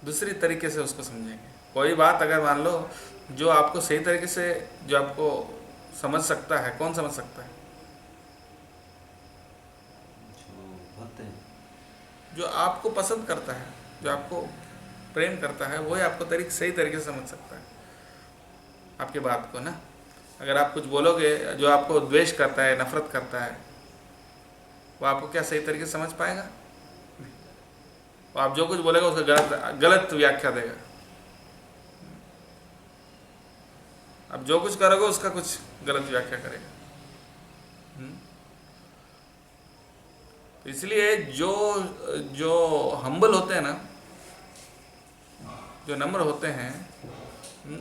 दूसरी तरीके से उसको समझेंगे। कोई बात अगर मान लो जो आपको सही तरीके से, जो आपको समझ सकता है, कौन समझ सकता है? जो आपको पसंद करता है, जो आपको प्रेम करता है, वही आपको सही तरीके से समझ सकता है आपकी बात को ना। अगर आप कुछ बोलोगे, जो आपको द्वेष करता है, नफरत करता है, वो आपको क्या सही तरीके से समझ पाएगा? नहीं। वो आप जो कुछ बोलेगा उसका गलत व्याख्या देगा। आप जो कुछ करोगे उसका कुछ गलत व्याख्या करेगा। इसलिए जो हम्बल होते हैं ना, जो नम्र होते हैं,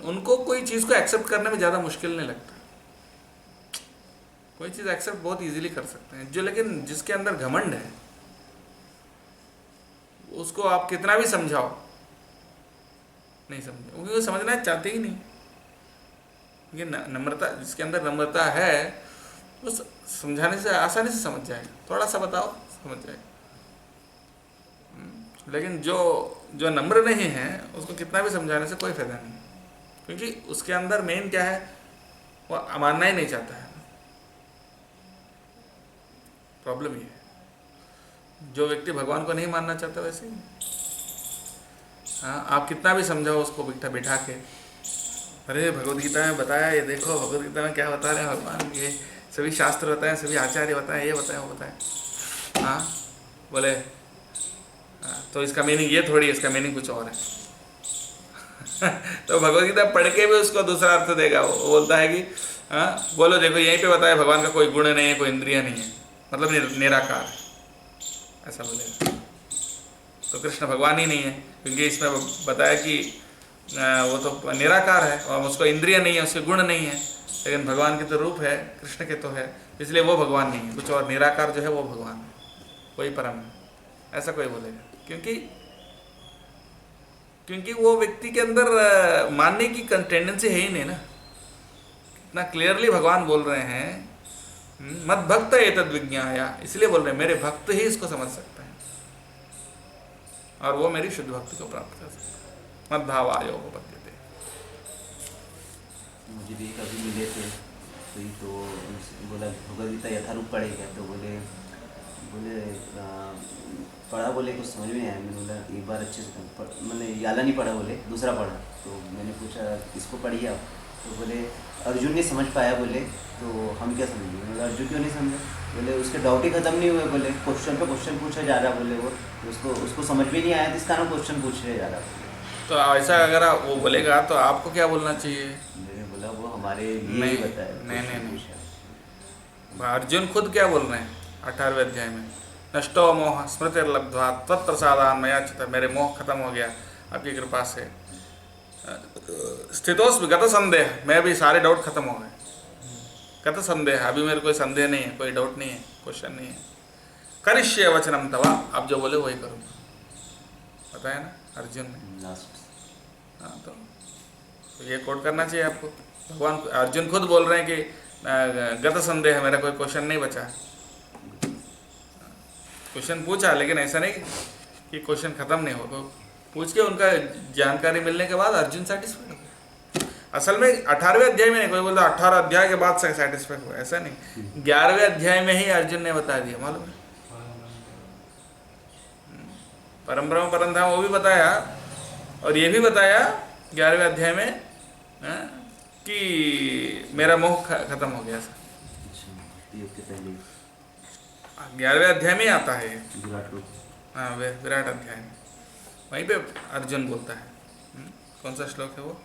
उनको कोई चीज़ को एक्सेप्ट करने में ज़्यादा मुश्किल नहीं लगता। कोई चीज़ एक्सेप्ट बहुत इजीली कर सकते हैं। जो लेकिन जिसके अंदर घमंड है, उसको आप कितना भी समझाओ नहीं समझे, क्योंकि वो समझना चाहते ही नहीं। ये नम्रता, जिसके अंदर नम्रता है वो समझाने से आसानी से समझ जाएगा, थोड़ा सा बताओ समझ जाएगा। लेकिन जो नम्र नहीं है उसको कितना भी समझाने से कोई फायदा नहीं, क्योंकि उसके अंदर मेन क्या है, वो मानना ही नहीं चाहता है। प्रॉब्लम ये है, जो व्यक्ति भगवान को नहीं मानना चाहता वैसे ही, हाँ, आप कितना भी समझाओ उसको बिठा के, अरे भगवद गीता में बताया, ये देखो भगवद गीता में क्या बता रहे हैं भगवान, ये सभी शास्त्र बताएं, सभी आचार्य बताएं, ये बताएं वो बताएं, हाँ बोले तो इसका मीनिंग ये थोड़ी, इसका मीनिंग कुछ और है। तो भगवद गीता पढ़ के भी उसको दूसरा अर्थ देगा। वो बोलता है कि हाँ बोलो देखो यहीं पे बताया भगवान का कोई गुण नहीं है, कोई इंद्रिय नहीं है, मतलब निराकार है, ऐसा बोलेगा। तो कृष्ण भगवान ही नहीं है, क्योंकि इसमें बताया कि वो तो निराकार है और उसको इंद्रिय नहीं है, उसके गुण नहीं है, लेकिन भगवान के तो रूप है, कृष्ण के तो है, इसलिए वो भगवान नहीं है, कुछ और निराकार जो है वो भगवान है, वही परम है, ऐसा कोई बोलेगा। क्योंकि वो व्यक्ति के अंदर मानने की टेंडेंसी है ही नहीं ना। इतना क्लियरली भगवान बोल रहे हैं मद भक्त एतद् विज्ञाया, इसलिए बोल रहे हैं मेरे भक्त ही इसको समझ सकते हैं और वो मेरी शुद्ध भक्ति को प्राप्त कर सकते हैं। मद भाव आयो को पद्यते।
मुझे भी कभी मिले थे कोई, तो उनसे बोला भगवद गीता यथारूप पढ़ेगा, तो बोले पढ़ा, बोले कुछ समझ में नहीं आया। मैंने बोला एक बार अच्छे से मैंने याला नहीं पढ़ा, बोले दूसरा पढ़ा। तो मैंने पूछा इसको पढ़िए आप, तो बोले अर्जुन नहीं समझ पाया, बोले तो हम क्या समझेंगे। बोले अर्जुन क्यों नहीं समझे, बोले उसके डाउट ही खत्म नहीं हुए, बोले क्वेश्चन पे क्वेश्चन पूछा जा रहा, बोले वो उसको समझ भी नहीं आया तो इसका ना क्वेश्चन पूछे जा रहा।
तो ऐसा अगर वो बोलेगा तो आपको क्या बोलना चाहिए?
मैंने बोला वो हमारे लिए ही बताया।
नहीं, अर्जुन खुद क्या बोल रहे हैं 18वें अध्याय में, नष्टो मोह स्मृतिर्लब्ध्वा त्वत्प्रसादान् मया चित्तः, मेरे मोह खत्म हो गया आपकी कृपा से। स्थितोस्मि गत संदेह, मैं भी सारे डाउट खत्म हो गए। गत संदेह, अभी मेरे कोई संदेह नहीं है, कोई डाउट नहीं है, क्वेश्चन नहीं है। करिष्ये वचनम तवा, आप जो बोले वही करूँगा, बताया ना अर्जुन ने। हाँ तो ये कोट करना चाहिए आपको। भगवान अर्जुन खुद बोल रहे हैं कि गत संदेह, मेरा कोई क्वेश्चन नहीं बचा। क्वेश्चन पूछा, लेकिन ऐसा नहीं कि क्वेश्चन खत्म नहीं हो, तो पूछ के उनका जानकारी मिलने के बाद अर्जुन सेटिस्फाइड हो गया। असल में 18वें अध्याय में नहीं, कोई बोलता 18 अध्याय के बाद से सेटिस्फाइड हुआ, ऐसा नहीं, 11वें अध्याय में ही अर्जुन ने बता दिया, मालूम है। परम ब्रह्म परम धाम वो भी बताया, और ये भी बताया 11वें अध्याय में कि मेरा मोह खत्म हो गया। 11वें अध्याय में ही आता है, हाँ विराट अध्याय में, वहीं पे अर्जुन बोलता है। कौन सा श्लोक है वो?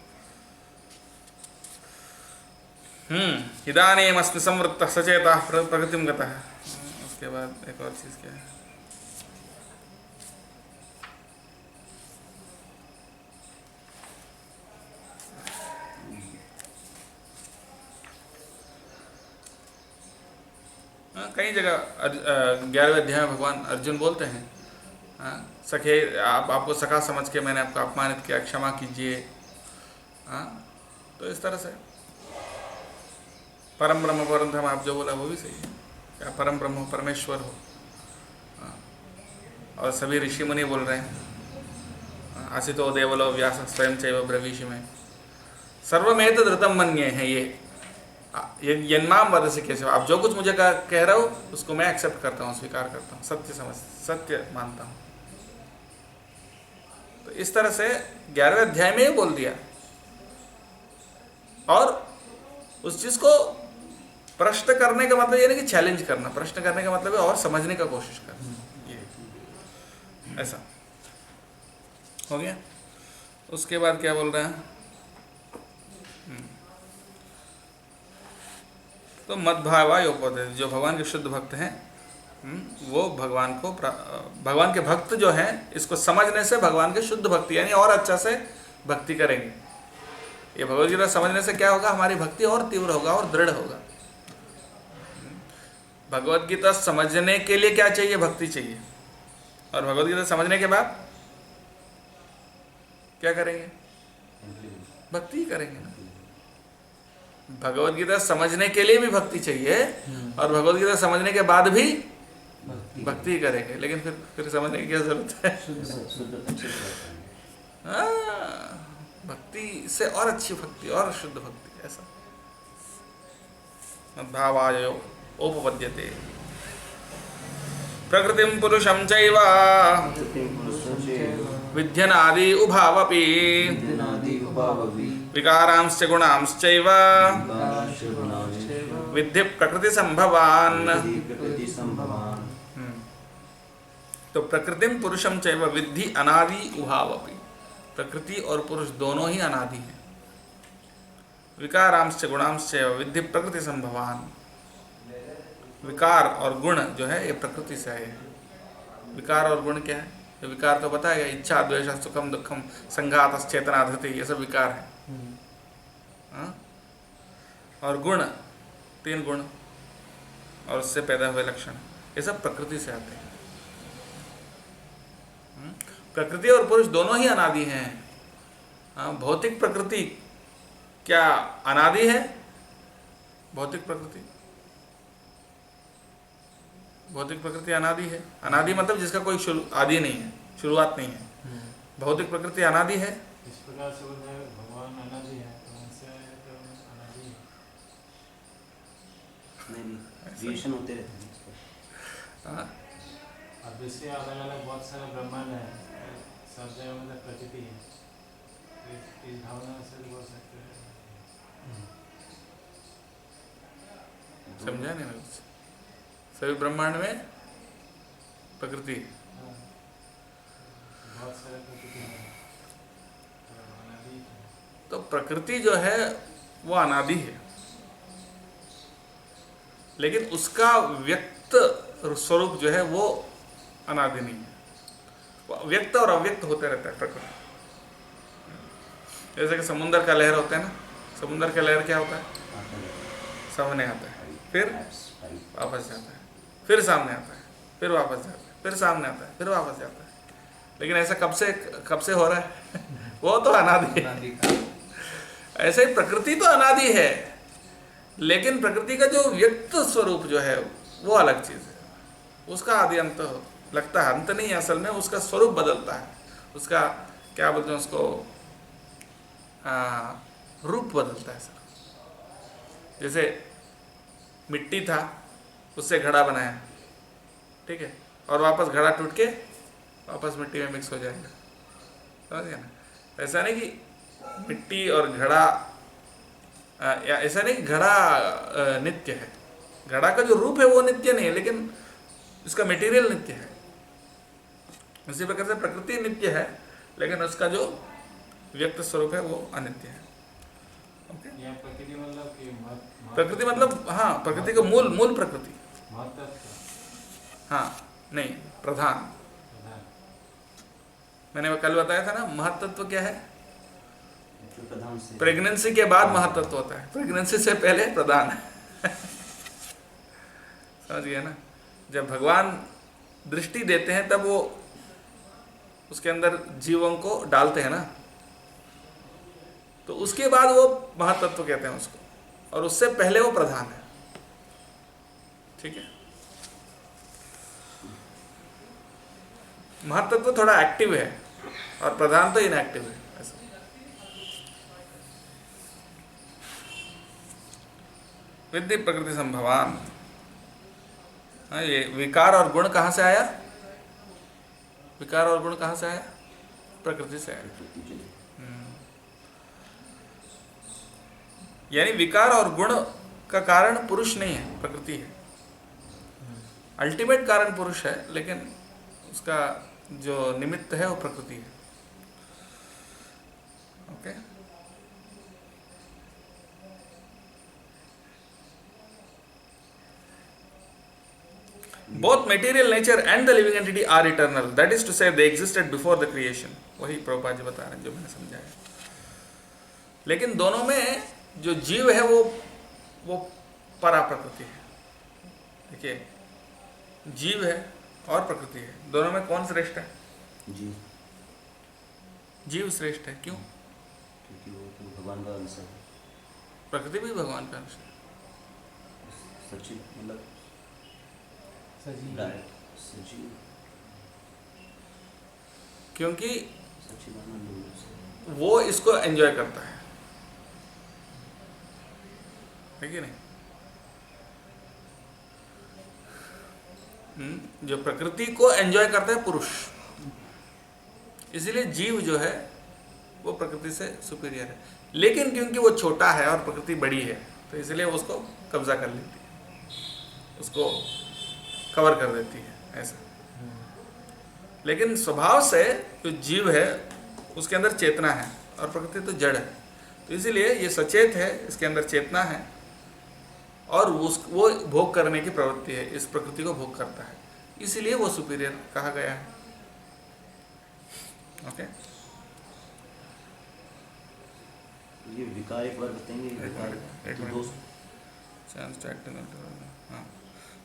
इदानीमस्मि संवृत्तः सचेतः प्रगतिं गतः। उसके बाद एक और चीज़ क्या है, कई जगह 11वें अध्याय में भगवान अर्जुन बोलते हैं, सखे आपको सखा समझ के मैंने आपको अपमानित किया, क्षमा कीजिए। तो इस तरह से परम ब्रह्म परम धाम आप जो बोला वो भी सही है, क्या परम ब्रह्म परमेश्वर हो। और सभी ऋषि मुनि बोल रहे हैं, आसितो देवलो व्यास स्वयं चैव ब्रवीषि में सर्वमेतद् ऋतं मन्ये है, ये यन्माम वदसि केशव, आप जो कुछ मुझे कह रहे हो उसको मैं एक्सेप्ट करता हूँ, स्वीकार करता हूँ, सत्य मानता हूँ। तो इस तरह से 11वें अध्याय में ही बोल दिया, और उस चीज को प्रश्न करने का मतलब ये नहीं कि चैलेंज करना, प्रश्न करने का मतलब है और समझने का कोशिश करना, ये ऐसा हो गया। उसके बाद क्या बोल रहे हैं, तो मद्भावा योपदे, जो भगवान के शुद्ध भक्त हैं वो भगवान को भगवान के भक्त जो हैं इसको समझने से भगवान के शुद्ध भक्ति यानी और अच्छा से भक्ति करेंगे। ये भगवद गीता समझने से क्या होगा, हमारी भक्ति और तीव्र होगा और दृढ़ होगा। भगवद गीता समझने के लिए क्या चाहिए, भक्ति चाहिए, और भगवद गीता समझने के बाद क्या करेंगे, भक्ति ही करेंगे ना। भगवद गीता समझने के लिए भी भक्ति चाहिए और भगवद गीता समझने के बाद भी भक्ति करेंगे, लेकिन फिर समझने की क्या जरूरत है।
शुद्ध अच्छे से रहते हैं।
भक्ति से और अच्छी भक्ति और शुद्ध भक्ति, ऐसा भावाय उपपद्यते। प्रकृतिं पुरुषं चैव विध्यनादि उभावपि विकारांश्च गुणांश्चैव विद्धि प्रकृति संभवान्। तो प्रकृतिम पुरुषम चैव विद्धि अनादि उभावपि, प्रकृति और पुरुष दोनों ही अनादि हैं। विकारांश्च गुणांश्च विद्धि प्रकृति संभवान, विकार और गुण जो है ये प्रकृति से आए हैं। विकार और गुण क्या है? तो विकार तो पता है, इच्छा द्वेष सुखम दुखम संघात चेतना धृति, ये सब विकार है। हाँ? और गुण, 3 गुण और उससे पैदा हुए लक्षण, ये सब प्रकृति से आते हैं। प्रकृति और पुरुष दोनों ही अनादि हैं। हाँ, भौतिक प्रकृति क्या अनादि है? भौतिक प्रकृति अनादि है। अनादि मतलब जिसका कोई आदि नहीं है, शुरुआत नहीं है। भौतिक प्रकृति अनादि है।
इस प्रकार से भगवान अनादि है, तो उनसे अनादि है।
नहीं, रिएक्शन होते रहते हैं।
हाँ,
अब इसके अलग अलग बहुत सारे ब्रह्मांड हैं, सब जगह मतलब प्रकृति है। इस भावना से बोल सकते हैं।
समझा नहीं मैं? सभी ब्रह्मांड में प्रकृति,
बहुत सारे प्रकृति हैं, तो अनादि है।
तो प्रकृति जो है वो अनादि है, लेकिन उसका व्यक्त स्वरूप जो है वो अनादि नहीं है। वो व्यक्त और अव्यक्त होते रहता है प्रकृति। जैसे कि समुद्र का लहर होता है ना, समुद्र का लहर क्या होता है? सामने आता है, फिर वापस जाता है, फिर सामने आता है, फिर वापस जाता है, फिर सामने आता है, फिर वापस जाता है। लेकिन ऐसा कब से हो रहा है? वो तो अनादि है। ऐसे ही प्रकृति तो अनादि है, लेकिन प्रकृति का जो व्यक्त स्वरूप जो है वो अलग चीज है। उसका आदि अंत लगता है, अंत नहीं है असल में, उसका स्वरूप बदलता है। उसका क्या बोलते हैं उसको, रूप बदलता है सर। जैसे मिट्टी था, उससे घड़ा बनाया, ठीक है, और वापस घड़ा टूट के वापस मिट्टी में मिक्स हो जाएगा, समझ गए ना? ऐसा नहीं कि मिट्टी और घड़ा, ऐसा नहीं कि घड़ा नित्य है। घड़ा का जो रूप है वो नित्य नहीं है, लेकिन इसका मटेरियल नित्य है। इसी प्रकार से प्रकृति नित्य है, लेकिन उसका जो व्यक्त स्वरूप है वो अनित्य है। ओके?
यह प्रकृति मतलब कि
प्रकृति मतलब, हाँ, प्रकृति का मूल प्रकृति, हाँ, नहीं, प्रधान। मैंने कल बताया था ना, महत्त्व क्या है? प्रेगनेंसी के बाद महत्त्व होता है, प्रेगनेंसी से पहले प्रधान है। समझ गए ना? जब भगवान दृष्टि देते हैं तब वो उसके अंदर जीवों को डालते हैं ना, तो उसके बाद वो महत्त्व कहते हैं उसको, और उससे पहले वो प्रधान है। ठीक है? महत्त्व थोड़ा एक्टिव है और प्रधान तो इनएक्टिव है। ऐसा विद्धि प्रकृति संभवान। हाँ, ये विकार और गुण कहाँ से आया? विकार और गुण कहाँ से आया? प्रकृति से आया। यानी विकार और गुण का कारण पुरुष नहीं है, प्रकृति है। अल्टीमेट कारण पुरुष है, लेकिन उसका जो निमित्त है वो प्रकृति है। Okay? Both material nature and the living entity are eternal. That is to say, they existed before the creation. वही प्रभुपाद जी बता रहे हैं जो मैंने समझाया। लेकिन दोनों में जो जीव है वो परा प्रकृति है। देखिए, जीव है और प्रकृति है, दोनों में कौन श्रेष्ठ है? जीव श्रेष्ठ है। क्यों?
क्योंकि वो तो भगवान का अंश है।
प्रकृति भी भगवान का अंश है।
सचिव मतलब
सजीव,
डायरेक्ट सचिव
क्योंकि
सचिदानंद
वो इसको एंजॉय करता है कि नहीं? जो प्रकृति को एंजॉय करता है पुरुष, इसीलिए जीव जो है वो प्रकृति से सुपीरियर है। लेकिन क्योंकि वो छोटा है और प्रकृति बड़ी है, तो इसलिए वो उसको कब्जा कर लेती है, उसको कवर कर देती है ऐसा। लेकिन स्वभाव से जो जीव है उसके अंदर चेतना है और प्रकृति तो जड़ है, तो इसीलिए ये सचेत है, इसके अंदर चेतना है और वो भोग करने की प्रवृत्ति है, इस प्रकृति को भोग करता है, इसीलिए वो सुपीरियर कहा गया है। ओके,
ये विकार एक बार बताएंगे? विकार
एक
तो
मिनट।
दोस्त
हाँ,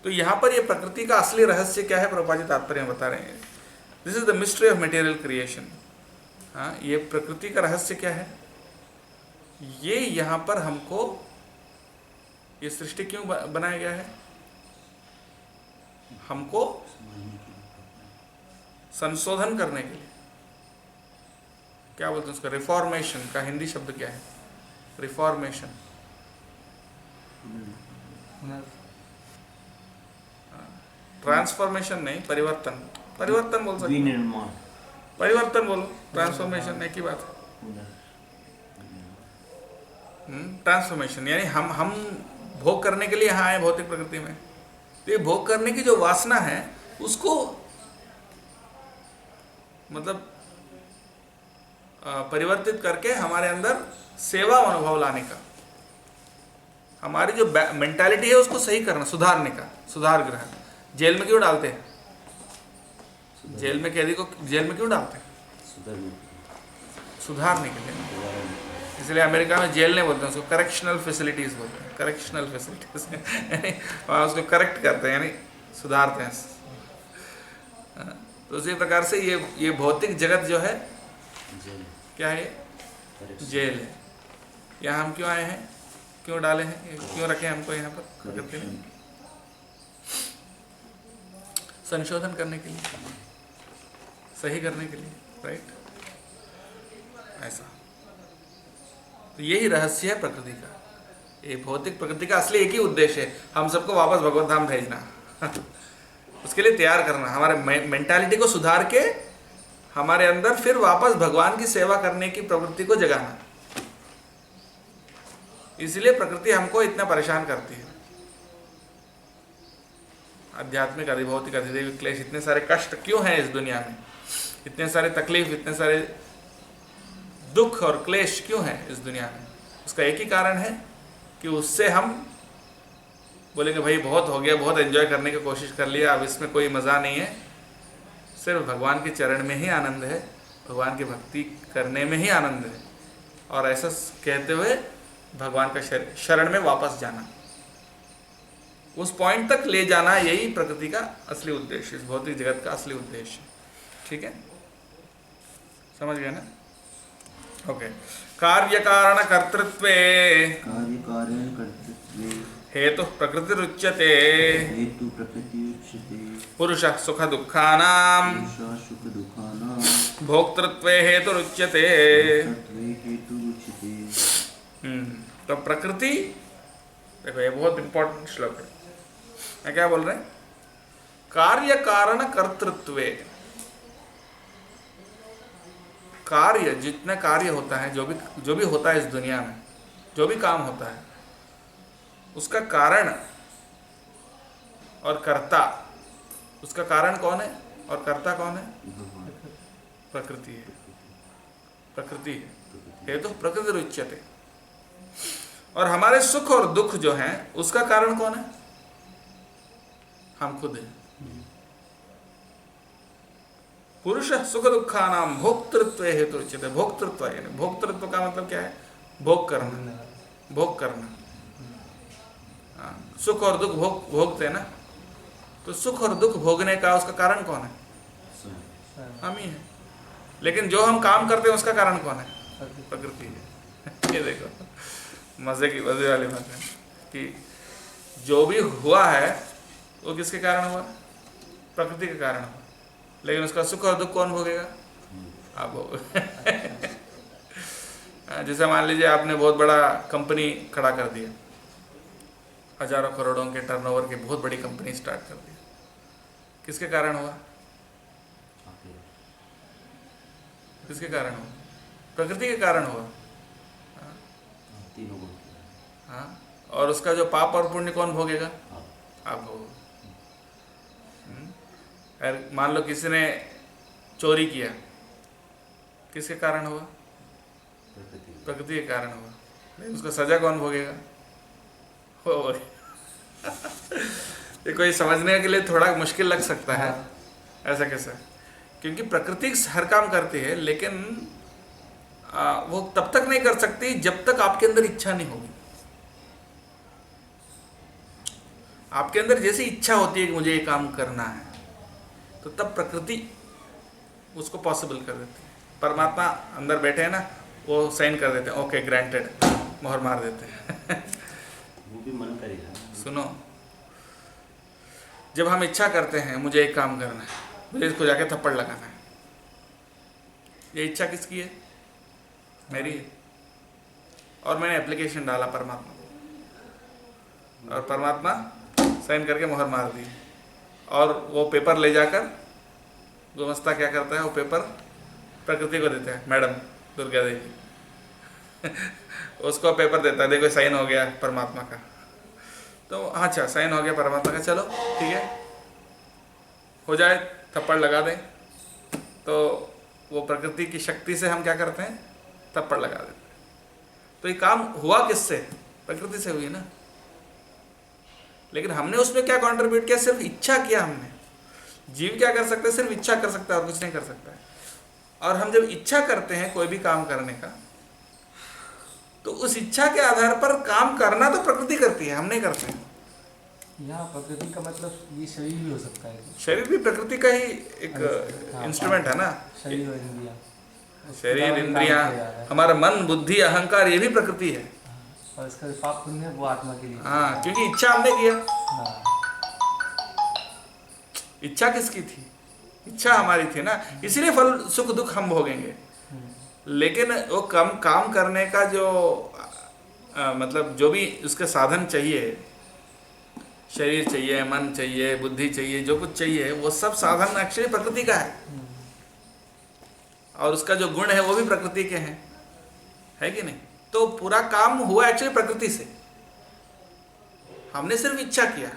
तो यहाँ पर ये प्रकृति का असली रहस्य क्या है, प्रभुपाद जी तात्पर्य में बता रहे हैं। This is the mystery of material creation. हाँ, ये प्रकृति का रहस्य क्या है, ये यहाँ पर हमको ये सृष्टि क्यों बनाया गया है, हमको संशोधन करने के लिए। क्या बोलते हैं उसका, रिफॉर्मेशन का हिंदी शब्द क्या है? रिफॉर्मेशन, ट्रांसफॉर्मेशन नहीं, परिवर्तन। परिवर्तन बोल सकते,
विनिर्माण,
परिवर्तन बोलो, ट्रांसफॉर्मेशन एक ही बात है। ट्रांसफॉर्मेशन यानी हम भोग करने के लिए यहाँ आए भौतिक प्रकृति में, तो ये भोग करने की जो वासना है उसको मतलब परिवर्तित करके हमारे अंदर सेवा अनुभव लाने का, हमारी जो मेंटालिटी है उसको सही करना, सुधारने का, सुधार ग्रह। जेल में क्यों डालते हैं? जेल में कैदी को जेल में क्यों डालते हैं?
सुधारने
सुधारने के लिए। इसलिए अमेरिका में जेल नहीं बोलते हैं उसको, करेक्शनल फैसिलिटीज बोलते हैं, करेक्शनल फैसिलिटीज यानी वहाँ उसको करेक्ट करते हैं, यानी सुधारते हैं। तो उसी प्रकार से ये भौतिक जगत जो है
जेल,
क्या है? जेल है। यहाँ हम क्यों आए हैं, क्यों डाले हैं, क्यों रखे हमको यहाँ पर प्रकृति में? संशोधन करने के लिए, सही करने के लिए, राइट? ऐसा, तो यही रहस्य है प्रकृति का। ये भौतिक प्रकृति का असली एक ही उद्देश्य है, हम सबको वापस भगवत धाम भेजना उसके लिए तैयार करना, हमारे मेंटालिटी को सुधार के हमारे अंदर फिर वापस भगवान की सेवा करने की प्रवृत्ति को जगाना। इसलिए प्रकृति हमको इतना परेशान करती है। आध्यात्मिक अधिभौतिक अधिदैविक क्लेश, इतने सारे कष्ट क्यों हैं इस दुनिया में, इतने सारे तकलीफ, इतने सारे दुख और क्लेश क्यों हैं इस दुनिया में? उसका एक ही कारण है कि उससे हम बोलेंगे भाई बहुत हो गया, बहुत एंजॉय करने की कोशिश कर लिया, अब इसमें कोई मज़ा नहीं है, सिर्फ भगवान के चरण में ही आनंद है, भगवान की भक्ति करने में ही आनंद है। और ऐसा कहते हुए भगवान का शरण में वापस जाना, उस पॉइंट तक ले जाना, यही प्रकृति का असली उद्देश्य, इस भौतिक जगत का असली उद्देश्य। ठीक है, समझ गए ना? ओके। कार्य कारण कर्तृत्वे
कार्य कारण कर्तृत्वे
हेतु प्रकृति रुच्यते
हेतु प्रकृति उच्यते
पुरुष सुख दुखानां
पुरुषः सुख दुःखानां
भोक्तृत्वे हेतु रुच्यते।
तत्वे हेतु उच्यते।
तो प्रकृति, देखो ये बहुत इंपॉर्टेंट श्लोक है। मैं क्या बोल रहे हैं? कार्य कारण कर्तृत्वे, कार्य, जितना कार्य होता है, जो भी होता है इस दुनिया में, जो भी काम होता है, उसका कारण और कर्ता, उसका कारण कौन है और कर्ता कौन है? प्रकृति है, प्रकृति है। ये तो प्रकृति रुच्यते। और हमारे सुख और दुख जो हैं उसका कारण कौन है? हम खुद हैं। पुरुष सुख दुखानां भोक्तृत्वे हेतु उच्यते। भोक्तृत्व यानी, भोक्तृत्व का मतलब क्या है? भोग करना, भोग करना। सुख और दुख भोगते हैं ना, तो सुख और दुख भोगने का उसका कारण कौन है? हम ही हैं। लेकिन जो हम काम करते हैं उसका कारण कौन है? प्रकृति है। ये देखो मजे वाली बात है कि जो भी हुआ है वो किसके कारण हुआ? प्रकृति के कारण हुआ, लेकिन उसका सुख और दुख कौन भोगेगा? आप भोगोगे। जैसे मान लीजिए आपने बहुत बड़ा कंपनी खड़ा कर दिया, हजारों करोड़ों के टर्नओवर की बहुत बड़ी कंपनी स्टार्ट कर दी, किसके कारण हुआ? किसके कारण हुआ? प्रकृति के कारण हुआ।
तीनों को।
हाँ, और उसका जो पाप और पुण्य कौन भोगेगा? आप भोगोगे। और मान लो किसी ने चोरी किया, किसके कारण हुआ? प्रकृति के कारण हुआ, लेकिन उसका सजा कौन भोगेगा? हो। ये कोई समझने के लिए थोड़ा मुश्किल लग सकता है, ऐसा कैसे? क्योंकि प्रकृति हर काम करती है, लेकिन वो तब तक नहीं कर सकती जब तक आपके अंदर इच्छा नहीं होगी। आपके अंदर जैसी इच्छा होती है कि मुझे ये काम करना है, तो तब प्रकृति उसको पॉसिबल कर देती है। परमात्मा अंदर बैठे हैं ना, वो साइन कर देते हैं, ओके ग्रांटेड, मोहर मार देते हैं।
वो भी मन करेगा।
सुनो, जब हम इच्छा करते हैं मुझे एक काम करना है, मुझे इसको जाके थप्पड़ लगाना है, ये इच्छा किसकी है? मेरी है। और मैंने एप्लीकेशन डाला परमात्मा को, और परमात्मा साइन करके मोहर मार दी, और वो पेपर ले जाकर गुमस्ता क्या करता है, वो पेपर प्रकृति को देता है, मैडम दुर्गा देवी। उसको पेपर देता है, देखो साइन हो गया परमात्मा का। तो अच्छा साइन हो गया परमात्मा का, चलो ठीक है, हो जाए, थप्पड़ लगा दें। तो वो प्रकृति की शक्ति से हम क्या करते हैं? थप्पड़ लगा देते हैं। तो ये काम हुआ किससे? प्रकृति से हुई ना। लेकिन हमने उसमें क्या कंट्रीब्यूट किया? सिर्फ इच्छा किया हमने। जीव क्या कर सकते हैं? सिर्फ इच्छा कर सकता है और कुछ नहीं कर सकता है। और हम जब इच्छा करते हैं कोई भी काम करने का, तो उस इच्छा के आधार पर काम करना तो प्रकृति करती है, हम नहीं करते हैं।
यहाँ प्रकृति का मतलब ये शरीर भी हो सकता है।
शरीर भी प्रकृति का ही एक इंस्ट्रूमेंट है ना।
शरीर और इंद्रियाँ,
शरीर, इंद्रियां, हमारा मन, बुद्धि, अहंकार, ये भी प्रकृति है।
और इसका पाप पुण्य वो आत्मा के लिए।
हाँ, क्योंकि इच्छा हमने किया।
हाँ।
इच्छा किसकी थी? इच्छा हमारी थी ना, इसलिए फल सुख दुख हम भोगेंगे। लेकिन वो काम करने का जो मतलब जो भी उसके साधन चाहिए, शरीर चाहिए, मन चाहिए, बुद्धि चाहिए, जो कुछ चाहिए, वो सब साधन एक्चुअली प्रकृति का है। और उसका जो गुण है वो भी प्रकृति के हैं, है कि नहीं? तो पूरा काम हुआ एक्चुअली प्रकृति से। हमने सिर्फ इच्छा किया,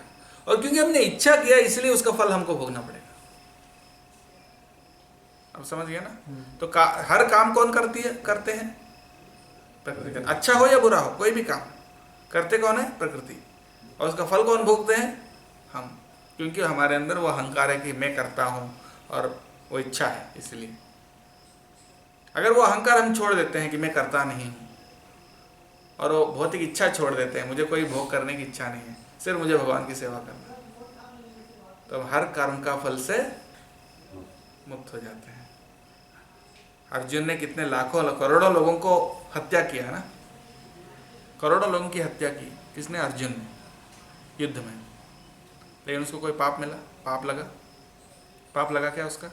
और क्योंकि हमने इच्छा किया इसलिए उसका फल हमको भोगना पड़ेगा। अब समझ गया ना? तो हर काम कौन करते हैं? प्रकृति। अच्छा हो या बुरा हो, कोई भी काम करते कौन है? प्रकृति। और उसका फल कौन भोगते हैं? हम। क्योंकि हमारे अंदर वो अहंकार है कि मैं करता हूँ, और वो इच्छा है। इसलिए अगर वो अहंकार हम छोड़ देते हैं कि मैं करता नहीं हूँ, और वो भौतिक इच्छा छोड़ देते हैं, मुझे कोई भोग करने की इच्छा नहीं है, सिर्फ मुझे भगवान की सेवा करना है, तो हम हर कर्म का फल से मुक्त हो जाते हैं। अर्जुन ने कितने लाखों करोड़ों लोगों को हत्या किया ना, करोड़ों लोगों की हत्या की। किसने? अर्जुन ने, युद्ध में। लेकिन उसको कोई पाप मिला? पाप लगा? पाप लगा क्या उसका?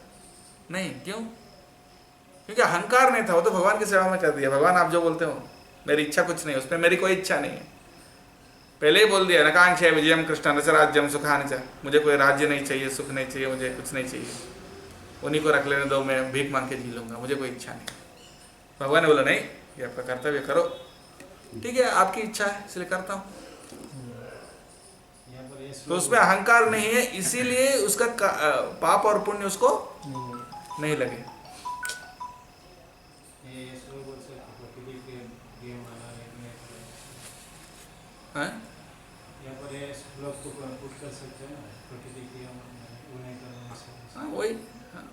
नहीं। क्यों? क्योंकि अहंकार नहीं था, वो तो भगवान की सेवा में कर दिया। भगवान आप जो बोलते हो, मेरी इच्छा कुछ नहीं, उसमें मेरी कोई इच्छा नहीं है। पहले ही बोल दिया, नकांक्षे विजयम कृष्ण न च राज्यम सुखानि च, मुझे कोई राज्य नहीं चाहिए, सुख नहीं चाहिए, मुझे कुछ नहीं चाहिए, उन्हीं को रख लेने दो, मैं भीख मांग के जी लूँगा, मुझे कोई इच्छा नहीं। भगवान ने बोला नहीं, ये आपका कर्तव्य करो। ठीक है, आपकी इच्छा है इसलिए करता हूँ। तो उसमें अहंकार नहीं है, इसीलिए उसका पाप और पुण्य उसको नहीं लगे।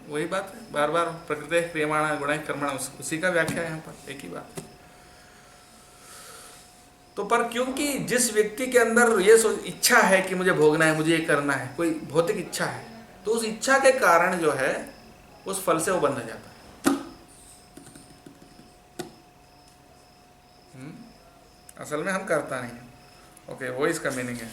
वही बात है, बार बार प्रकृति क्रियमाण गुण कर्मण, उसी का व्याख्या है यहाँ पर, एक ही बात। तो पर क्योंकि जिस व्यक्ति के अंदर ये इच्छा है कि मुझे भोगना है, मुझे ये करना है, कोई भौतिक इच्छा है, तो उस इच्छा के कारण जो है उस फल से वो बंध जाता है। असल में हम करता नहीं है। ओके, वो इसका मीनिंग है।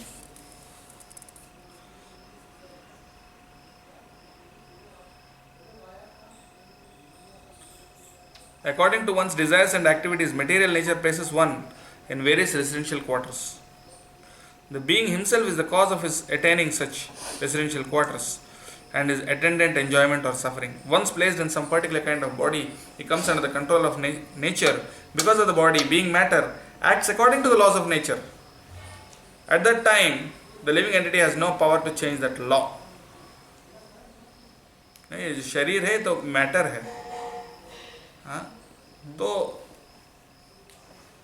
According to one's desires and activities, material nature places one in various residential quarters. The being himself is the cause of his attaining such residential quarters and his attendant enjoyment or suffering. Once placed in some particular kind of body, he comes under the control of nature. Because of the body, being matter, acts according to the laws of nature. At that time, the living entity has no power to change that law. नहीं, जो शरीर है तो मैटर है, हाँ, तो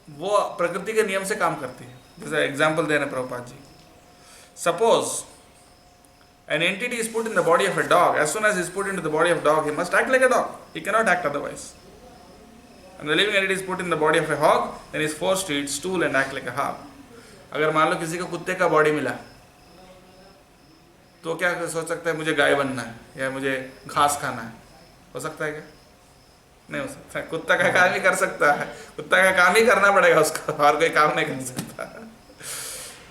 वो प्रकृति के नियम से काम करती है. जैसे एग्जाम्पल दे रहे Prabhupada ji. Suppose an entity is put in the body of a dog. As soon as he is put into the body of a dog, he must act like a dog. He cannot act otherwise. And the living entity is put in the body of a hog, then he is forced to eat stool and act like a hog. अगर मान लो किसी को कुत्ते का बॉडी मिला तो क्या सोच सकता है मुझे गाय बनना है या मुझे घास खाना है? हो सकता है क्या? नहीं हो सकता. कुत्ता का काम ही कर सकता है, कुत्ता का काम ही करना पड़ेगा उसको, और कोई काम नहीं कर सकता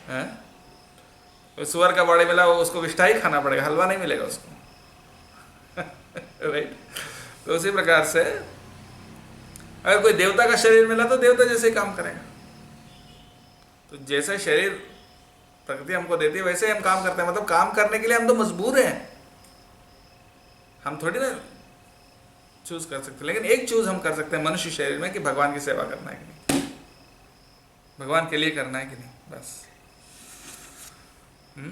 है. सुअर का बॉडी मिला, वो उसको विष्ठा ही खाना पड़ेगा, हलवा नहीं मिलेगा उसको. राइट. तो उसी प्रकार से अगर कोई देवता का शरीर मिला तो देवता जैसे ही काम करेगा. तो जैसे शरीर प्रकृति हमको देती है वैसे ही हम काम करते हैं. मतलब काम करने के लिए हम तो मजबूर हैं, हम थोड़ी ना चूज कर सकते. लेकिन एक चूज हम कर सकते हैं मनुष्य शरीर में कि भगवान की सेवा करना है कि नहीं, भगवान के लिए करना है कि नहीं, बस.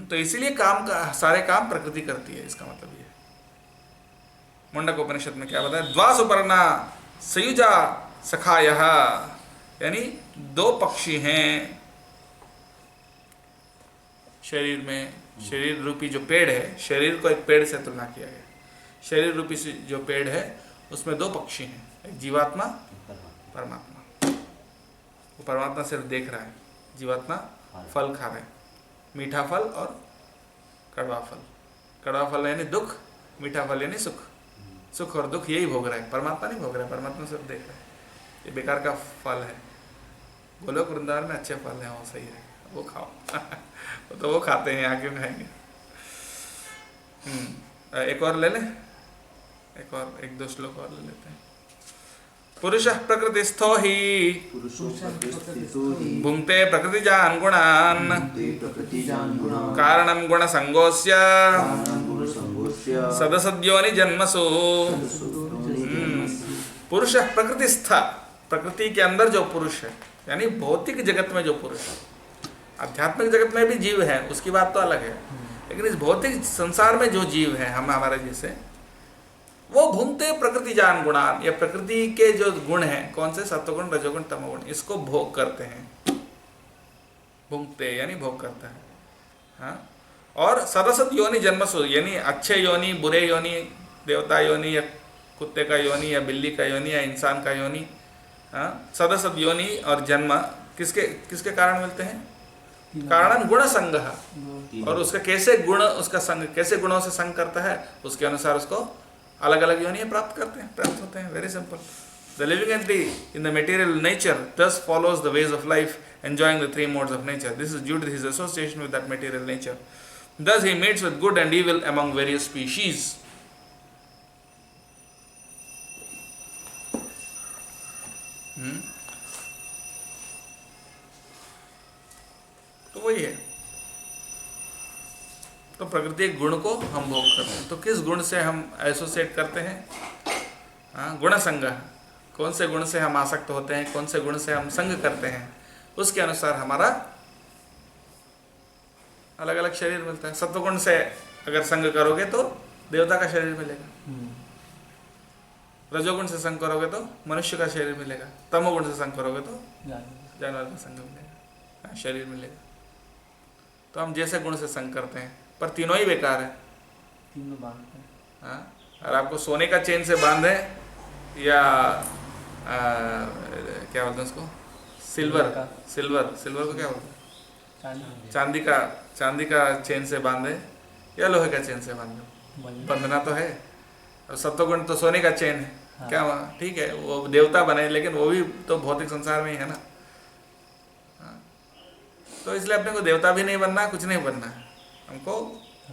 तो इसीलिए काम का सारे काम प्रकृति करती है. इसका मतलब ये मुंडक उपनिषद में क्या बताया? द्वासुपर्णा सयुजा सखायः, यानी दो पक्षी हैं शरीर में. शरीर रूपी जो पेड़ है, शरीर को एक पेड़ से तुलना किया गया. शरीर रूपी जो पेड़ है उसमें दो पक्षी हैं, एक जीवात्मा, परमात्मा. वो परमात्मा सिर्फ देख रहा है, जीवात्मा फल खा रहा है, मीठा फल और कड़वा फल. कड़वा फल यानी दुख, मीठा फल यानी सुख. सुख और दुख यही भोग रहा है, परमात्मा नहीं भोग रहा है. परमात्मा सिर्फ देख रहा है. ये बेकार का फल है. गोलोक वृंदावन में अच्छे फल हैं, वो सही है, वो खाओ. तो वो खाते हैं, यहाँ क्यों खाएंगे? एक और ले लें, एक और एक दो श्लोक और ले लेते हैं. पुरुषः प्रकृतिस्थो हि भुङ्क्ते प्रकृतिजान् गुणान् कारणं गुणसङ्गोऽस्य सदसद्योनि जन्मसु. पुरुषः प्रकृतिस्थ, प्रकृति के अंदर जो पुरुष है, यानी भौतिक जगत में जो पुरुष है. आध्यात्मिक जगत में भी जीव है, उसकी बात तो अलग है. लेकिन इस भौतिक संसार में जो जीव है, हम हमारे जैसे, वो भुंगते प्रकृति जान गुणान, या प्रकृति के जो गुण हैं, कौन से? सत्वगुण, रजोगुण, तमोगुण, इसको भोग करते हैं. भुंगते यानी भोग करता है, हाँ. और सदसत योनि जन्मसु, यानी अच्छे योनि, बुरे योनि, देवता योनि या कुत्ते का योनि या बिल्ली का योनि या इंसान का योनि, हाँ. सदसत योनि और जन्म किसके किसके कारण मिलते हैं? कारण गुण संग, और उसका कैसे गुण, उसका संग कैसे गुणों से संग करता है, उसके अनुसार उसको अलग अलग योनियां प्राप्त होते हैं. Very simple. The living entity in the material nature thus follows the ways of life, enjoying the three modes of nature. This is due to his association with that material nature. Thus he meets with good and evil among various species. तो वही है. तो प्रकृति के गुण को हम भोग करते हैं. तो किस गुण से हम एसोसिएट करते हैं? हाँ, गुण संग. कौन से गुण से हम आसक्त होते हैं, कौन से गुण से हम संग करते हैं, उसके अनुसार हमारा अलग अलग शरीर मिलता है. सत्वगुण से अगर संग करोगे तो देवता का शरीर मिलेगा. रजोगुण से संग करोगे तो मनुष्य का शरीर मिलेगा. तमोगुण से संग करोगे तो जानवर का संग मिलेगा, शरीर मिलेगा. तो हम जैसे गुण से संग करते हैं, पर तीनों ही बेकार है.
तीनों बांधते हैं.
हाँ, और आपको सोने का चेन से बांधे या क्या बोलते हैं उसको, सिल्वर को क्या बोलते हैं, चांदी का चेन से बांधे या लोहे का चेन से बांधे, बंधना तो है. और सत्वगुण तो सोने का चेन है. हाँ. क्या ठीक है, वो देवता बने, लेकिन वो भी तो भौतिक संसार में ही है ना. हाँ. तो इसलिए अपने को देवता भी नहीं बनना, कुछ नहीं बनना है. हमको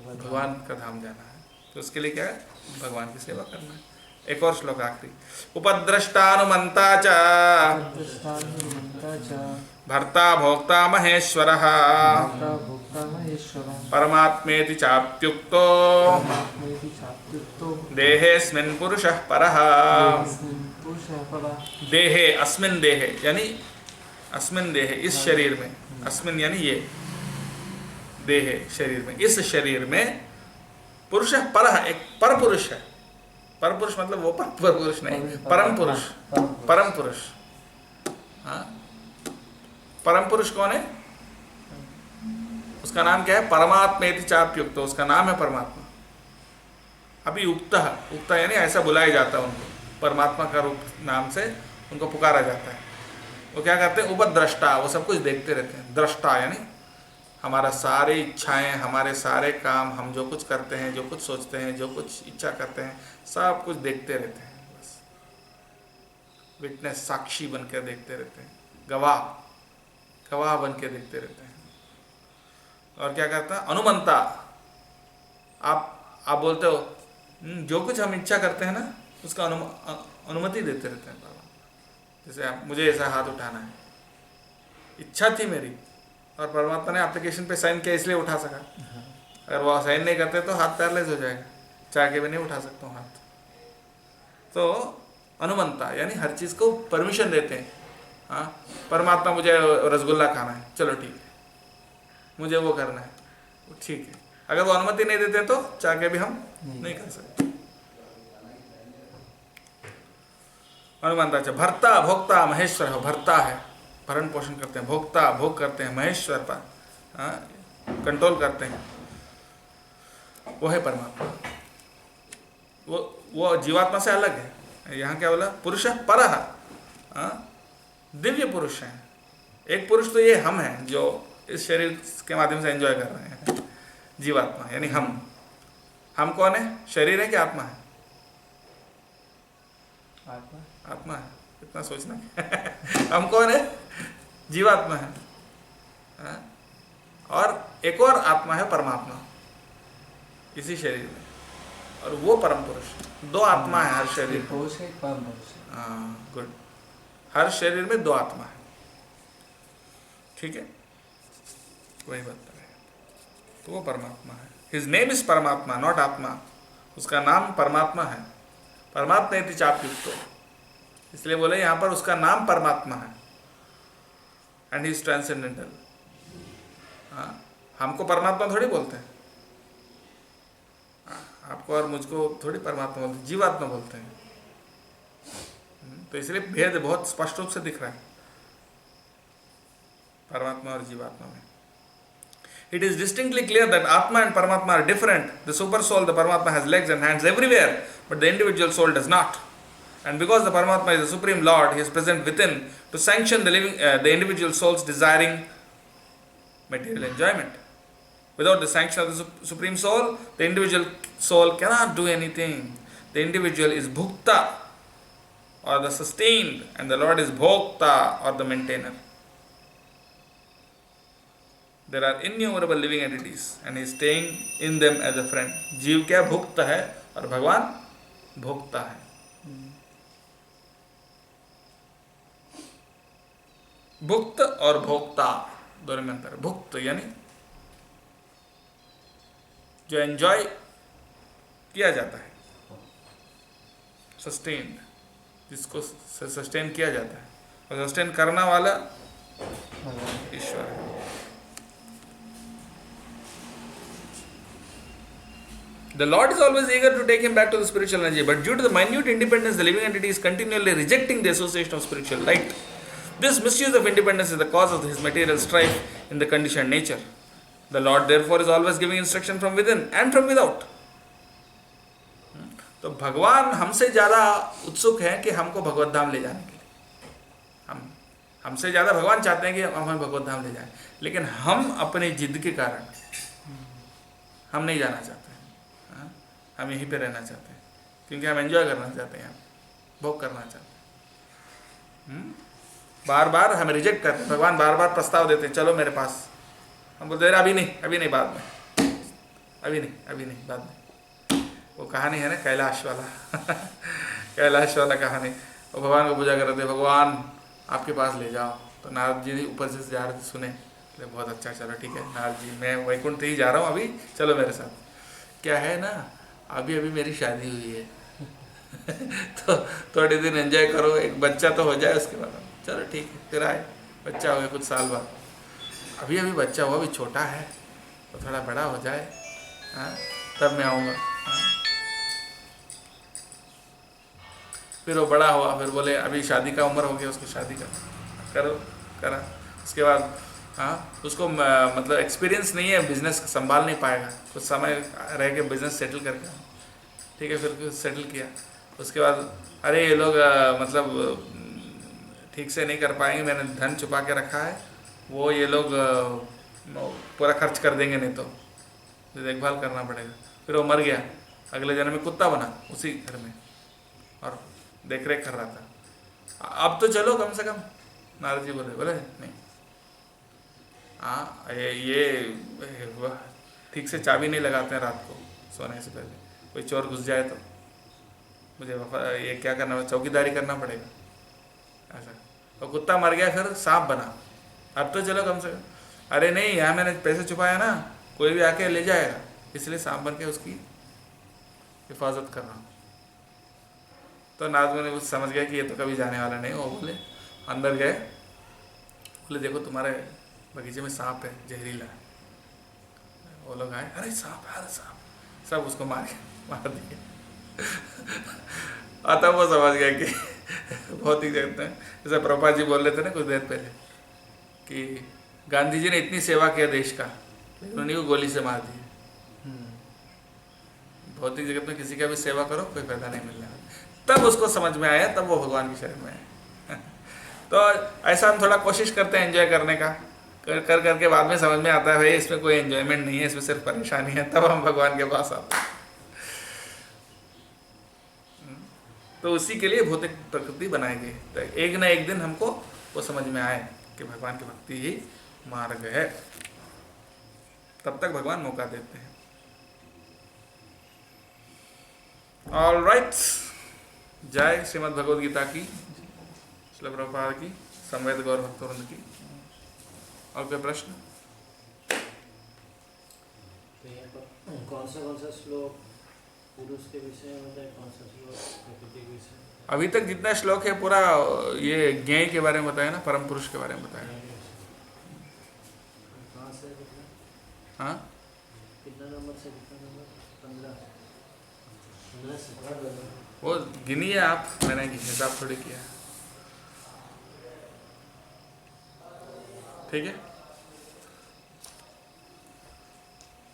भगवान का धाम जाना है. तो उसके लिए क्या है? भगवान की सेवा करना है. एक और श्लोक आखिरी। उपद्रष्टानुमंता च
दृष्टानुमन्ता च
भर्ता भोक्ता महेश्वरः
भर्ता भोक्ता महेश्वरः
परमात्मेति चाप्युक्तो
परमात्मेति चाप्युक्तो
देहेऽस्मिन् पुरुषः परः।
देहेऽस्मिन् पुरुषः परः।
देहे अस्मिन् देहे यानी अस्मिन् देहे इस शरीर में, अस्मिन् यानी ये देहे शरीर में, इस शरीर में पुरुष परः एक पर पुरुष है। पर पुरुष मतलब वो पर पुरुष नहीं, परम पुरुष। परम पुरुष, हाँ, परम पुरुष कौन है? उसका नाम क्या है? परमात्मेति चाप्युक्त, उसका नाम है परमात्मा। अभी उक्ता यानी ऐसा बुलाया जाता है उनको, परमात्मा का रूप नाम से उनको पुकारा जाता है। वो क्या करते हैं? उपद्रष्टा, वो सब कुछ देखते रहते हैं। दृष्टा यानी हमारा सारे इच्छाएं, हमारे सारे काम, हम जो कुछ करते हैं, जो कुछ सोचते हैं, जो कुछ इच्छा करते हैं, सब कुछ देखते रहते हैं। बस विटनेस, साक्षी बनकर देखते रहते हैं, गवाह बन के देखते रहते हैं। और क्या करता है? अनुमंता, आप बोलते हो जो कुछ हम इच्छा करते हैं ना, उसका अनुमति देते रहते हैं बाबा। जैसे मुझे ऐसा हाथ उठाना है, इच्छा थी मेरी, और परमात्मा ने एप्लीकेशन पे साइन किया इसलिए उठा सका। अगर वो साइन नहीं करते तो हाथ पैरलेस हो जाएगा, चाह के भी नहीं उठा सकता हूँ हाथ। तो अनुमंता यानी हर चीज़ को परमिशन देते हैं। हाँ, परमात्मा मुझे रसगुल्ला खाना है, चलो ठीक है, मुझे वो करना है, ठीक है। अगर वो अनुमति नहीं देते तो चाह के भी हम नहीं कर सकते। अनुमंता भर्ता भोक्ता महेश्वर, भर्ता है, भरण पोषण करते हैं, भोक्ता भोग करते हैं, महेश्वर पर कंट्रोल करते हैं, वो है परमात्मा। वो जीवात्मा से अलग है। यहाँ क्या बोला? पुरुष परः, दिव्य पुरुष हैं। एक पुरुष तो ये हम हैं जो इस शरीर के माध्यम से एंजॉय कर रहे हैं, जीवात्मा यानी हम कौन है? शरीर है कि आत्मा है? आत्मा है, इतना सोचना। हम कौन है? जीवात्मा है। और एक और आत्मा है परमात्मा इसी शरीर में, और वो परम पुरुष। दो आत्मा है हर शरीर में। हाँ, गुड। हर शरीर में दो आत्मा है, ठीक है, वही बता रहे हैं। तो वो परमात्मा है। हिज नेम इज परमात्मा, नॉट आत्मा। उसका नाम परमात्मा है। परमात्मा इति चाप्युक्तो, इसलिए बोले यहाँ पर उसका नाम परमात्मा है। And he is transcendental. हाँ, हमको परमात्मा थोड़ी बोलते हैं, आपको और मुझको थोड़ी परमात्मा बोलते हैं, जीवात्मा बोलते हैं। तो इसलिए भेद बहुत स्पष्ट रूप से दिख रहा है परमात्मा और जीवात्मा में। It is distinctly clear that Atma and Paramatma are different. The super soul, the Paramatma, has legs and hands everywhere, but the individual soul does not. And because the Paramatma is the Supreme Lord, He is present within to sanction the individual soul's desiring material enjoyment. Without the sanction of the Supreme Soul, the individual soul cannot do anything. The individual is Bhukta, or the sustained, and the Lord is Bhokta, or the maintainer. There are innumerable living entities, and He is staying in them as a friend. जीव क्या भुक्त है और भगवान भोक्ता है। भुक्त और भोक्ता दोनों में अंतर है। भुक्त यानी जो एंजॉय किया जाता है, सस्टेन्ड, जिसको सस्टेन किया जाता है, और सस्टेन करना वाला ईश्वर है। The Lord is always eager to take him back to the spiritual energy, but due to the minute independence, the living entity is continually rejecting the association of spiritual light. This misuse of independence is the cause of his material strife in the conditioned nature. The Lord therefore is always giving instruction from within and from without. तो भगवान हमसे ज़्यादा उत्सुक है कि हमको भगवत धाम ले जाने के लिए। हमसे ज़्यादा भगवान चाहते हैं कि हम हमें भगवत धाम ले जाएं, लेकिन हम अपनी जिद के कारण हम नहीं जाना चाहते। हम यहीं पे रहना चाहते हैं, क्योंकि हम एंजॉय करना चाहते हैं, भोग करना चाहते हैं। बार बार हमें रिजेक्ट करते हैं। भगवान बार बार प्रस्ताव देते हैं, चलो मेरे पास। हम बोलते हैं अभी नहीं, बाद में, अभी नहीं, बाद में। वो कहानी है ना कैलाश वाला कैलाश वाला कहानी। और भगवान को पूजा कर रहे थे, भगवान आपके पास ले जाओ। तो नारद जी ऊपर से जा रहे थे, सुने, बोले बहुत अच्छा, चलो ठीक है नारद जी, मैं वैकुंठ ही जा रहा हूँ अभी, चलो मेरे साथ। क्या है ना, अभी अभी मेरी शादी हुई है तो थोड़े दिन एंजॉय करो, एक बच्चा तो हो जाए उसके बाद। चलो ठीक है, फिर आए, बच्चा हो गया कुछ साल बाद। अभी अभी बच्चा हुआ, अभी छोटा है, तो थोड़ा बड़ा हो जाए, हाँ तब मैं आऊँगा। फिर वो बड़ा हुआ, फिर बोले अभी शादी का उम्र हो गया, उसको शादी करो, करा। उसके बाद हाँ, उसको मतलब एक्सपीरियंस नहीं है, बिजनेस संभाल नहीं पाएगा, कुछ समय रह के बिजनेस सेटल करके, ठीक है, फिर सेटल किया। उसके बाद अरे ये लोग मतलब ठीक से नहीं कर पाएंगे, मैंने धन छुपा के रखा है, वो ये लोग पूरा खर्च कर देंगे, नहीं तो देखभाल करना पड़ेगा। फिर वो मर गया, अगले जन्म में कुत्ता बना उसी घर में, और देख रेख कर रहा था। अब तो चलो कम से कम, नारद जी बोले नहीं, हाँ ये ठीक से चाबी नहीं लगाते हैं रात को सोने से पहले, कोई चोर घुस जाए तो मुझे ये क्या करना, चौकीदारी करना पड़ेगा ऐसा। तो कुत्ता मर गया, फिर सांप बना, अब तो चलो कम से कम, अरे नहीं यहाँ मैंने पैसे छुपाया ना, कोई भी आके ले जाएगा, इसलिए सांप बन के उसकी हिफाजत कर रहा हूँ। तो नारद मुनि कुछ समझ गया कि ये तो कभी जाने वाला नहीं। वो बोले अंदर गए, बोले देखो तुम्हारे बगीचे में सांप है, जहरीला है। वो लोग आए, अरे सांप है, अरे सांप, सब उसको मार दिए और तब वो समझ गया कि बहुत ही कहते हैं, जैसे प्रभुपाद जी बोल रहे थे ना कुछ देर पहले कि गांधी जी ने इतनी सेवा किया देश का, लेकिन उन्हीं को गोली से मार दिया। भौतिक जगत में किसी का भी सेवा करो, कोई फायदा नहीं मिलने वाला। तब उसको समझ में आया, तब वो भगवान की शरण में आए तो ऐसा हम थोड़ा कोशिश करते हैं एंजॉय करने का, कर करके बाद में समझ में आता है भाई इसमें कोई एंजॉयमेंट नहीं है, इसमें सिर्फ परेशानी है, तब हम भगवान के पास आते हैं। तो उसी के लिए भौतिक प्रकृति बनाई गई, तो एक ना एक दिन हमको वो समझ में आए कि भगवान की भक्ति ही मार्ग है, तब तक भगवान मौका देते हैं। ऑल राइट, जय श्रीमद् भगवद गीता की, श्रील प्रभुपाद की, समवेत गौर भक्तवृंद की। और कोई प्रश्न?
तो यहाँ पर कौन सा श्लोक पुरुष के विषय में बताया, कौन सा श्लोक प्रकृति के विषय में?
अभी तक जितना श्लोक है पूरा ये ज्ञेय के बारे में बताया ना, परम पुरुष के बारे में बताया।
कहाँ से कितना,
हाँ,
कितना नंबर से कितना नंबर? 15 से
वो गिनिए आप, मैंने हिसाब थोड़ी किया। ठीक है,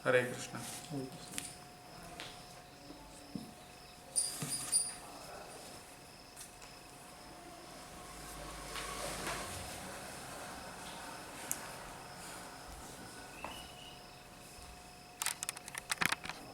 हरे कृष्णा।